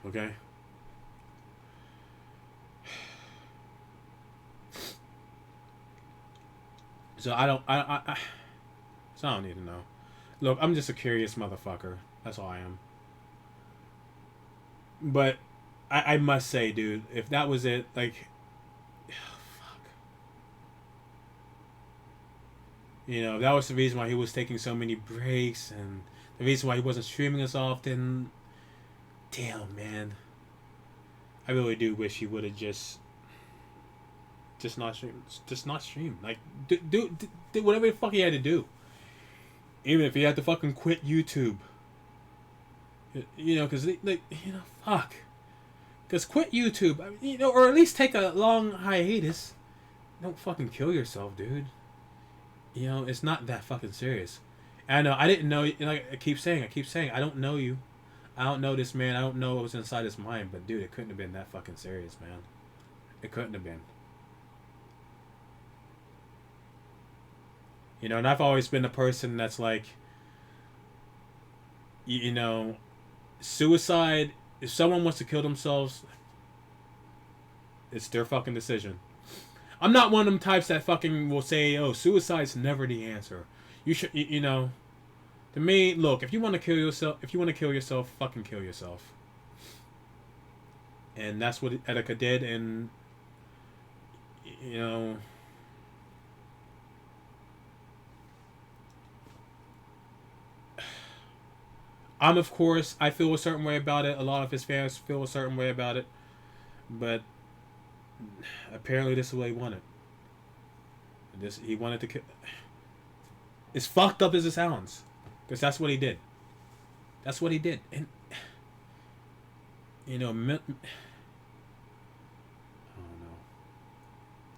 Okay. So I don't. So I don't need to know. Look, I'm just a curious motherfucker. That's all I am. But I must say, dude, if that was it, like, fuck. You know, if that was the reason why he was taking so many breaks and the reason why he wasn't streaming as often. Damn, man. I really do wish he would have just not stream. Just not stream. Like, do whatever the fuck he had to do. Even if he had to fucking quit YouTube. You know, because, like, you know, fuck. Because quit YouTube, I mean, you know, or at least take a long hiatus. Don't fucking kill yourself, dude. You know, it's not that fucking serious. And I know, I didn't know, like I keep saying, I don't know you. I don't know this man. I don't know what was inside his mind. But, dude, it couldn't have been that fucking serious, man. It couldn't have been. You know, and I've always been a person that's like, you know, suicide, if someone wants to kill themselves, it's their fucking decision. I'm not one of them types that fucking will say, oh, suicide's never the answer. You should, you know, to me, look, if you want to kill yourself, fucking kill yourself. And that's what Etika did, and, you know, of course, I feel a certain way about it. A lot of his fans feel a certain way about it. But apparently this is what he wanted. He wanted to kill. As fucked up as it sounds. Because that's what he did. That's what he did. And, you know, I don't know.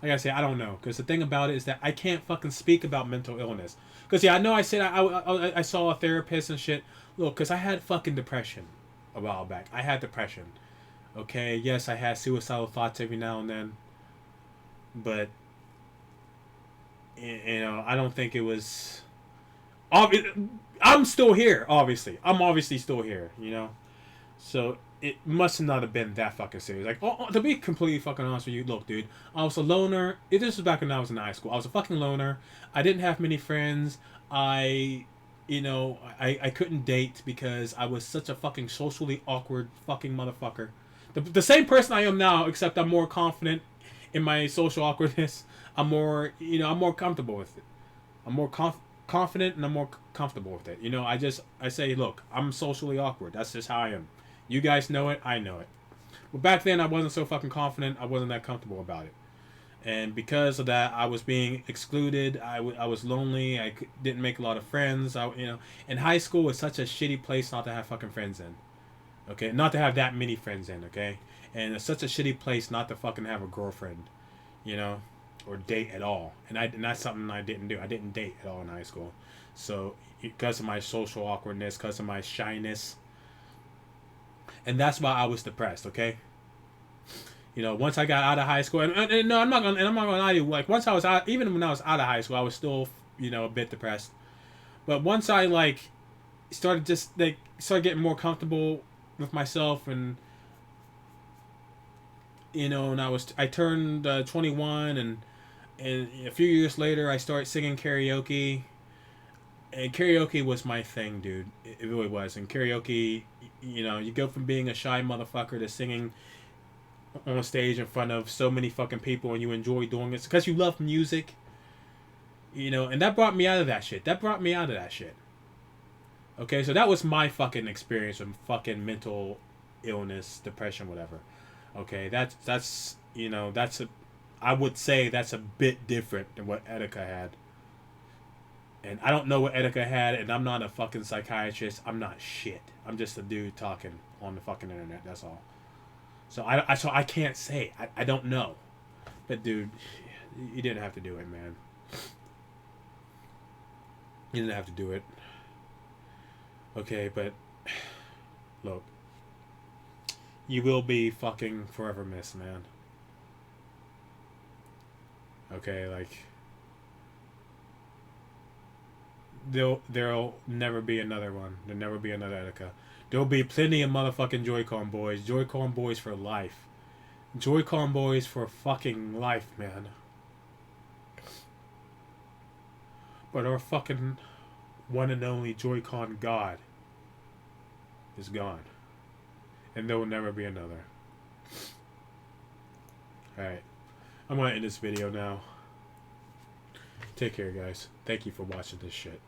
Like I say, I don't know. Because the thing about it is that I can't fucking speak about mental illness. Because, yeah, I know I said I saw a therapist and shit. Look, because I had fucking depression a while back. I had depression. Okay, yes, I had suicidal thoughts every now and then. But, you know, I don't think it was... I'm still here, obviously. I'm obviously still here, you know? So, it must not have been that fucking serious. Like, to be completely fucking honest with you, look, dude, I was a loner. This was back when I was in high school. I was a fucking loner. I didn't have many friends. I couldn't date because I was such a fucking socially awkward fucking motherfucker. The same person I am now, except I'm more confident in my social awkwardness. I'm more comfortable with it. I'm more confident and I'm more comfortable with it. You know, I say, look, I'm socially awkward. That's just how I am. You guys know it. I know it. But back then, I wasn't so fucking confident. I wasn't that comfortable about it. And because of that, I was being excluded. I was lonely. I didn't make a lot of friends. And high school was such a shitty place not to have fucking friends in. Okay? Not to have that many friends in, okay? And it's such a shitty place not to fucking have a girlfriend. You know? Or date at all. And that's something I didn't do. I didn't date at all in high school. So, because of my social awkwardness, because of my shyness. And that's why I was depressed, okay? You know, once I got out of high school, and no, I'm not gonna lie to you. Like, once I was out, even when I was out of high school, I was still, a bit depressed. But once I started getting more comfortable with myself, and and I turned 21, and a few years later, I started singing karaoke. And karaoke was my thing, dude. It really was. And karaoke, you go from being a shy motherfucker to singing on stage in front of so many fucking people, and you enjoy doing it because you love music. And that brought me out of that shit. Okay, so that was my fucking experience with fucking mental illness, depression, whatever. Okay, I would say that's a bit different than what Etika had. And I don't know what Etika had, and I'm not a fucking psychiatrist. I'm not shit. I'm just a dude talking on the fucking internet. That's all. So I can't say. I don't know. But dude, you didn't have to do it, man. You didn't have to do it. Okay, but look, you will be fucking forever missed, man. Okay, like there'll never be another one. There'll never be another Etika. There'll be plenty of motherfucking JOYCON boys. JOYCON boys for life. JOYCON boys for fucking life, man. But our fucking one and only JOYCON God is gone. And there will never be another. Alright. I'm gonna end this video now. Take care, guys. Thank you for watching this shit.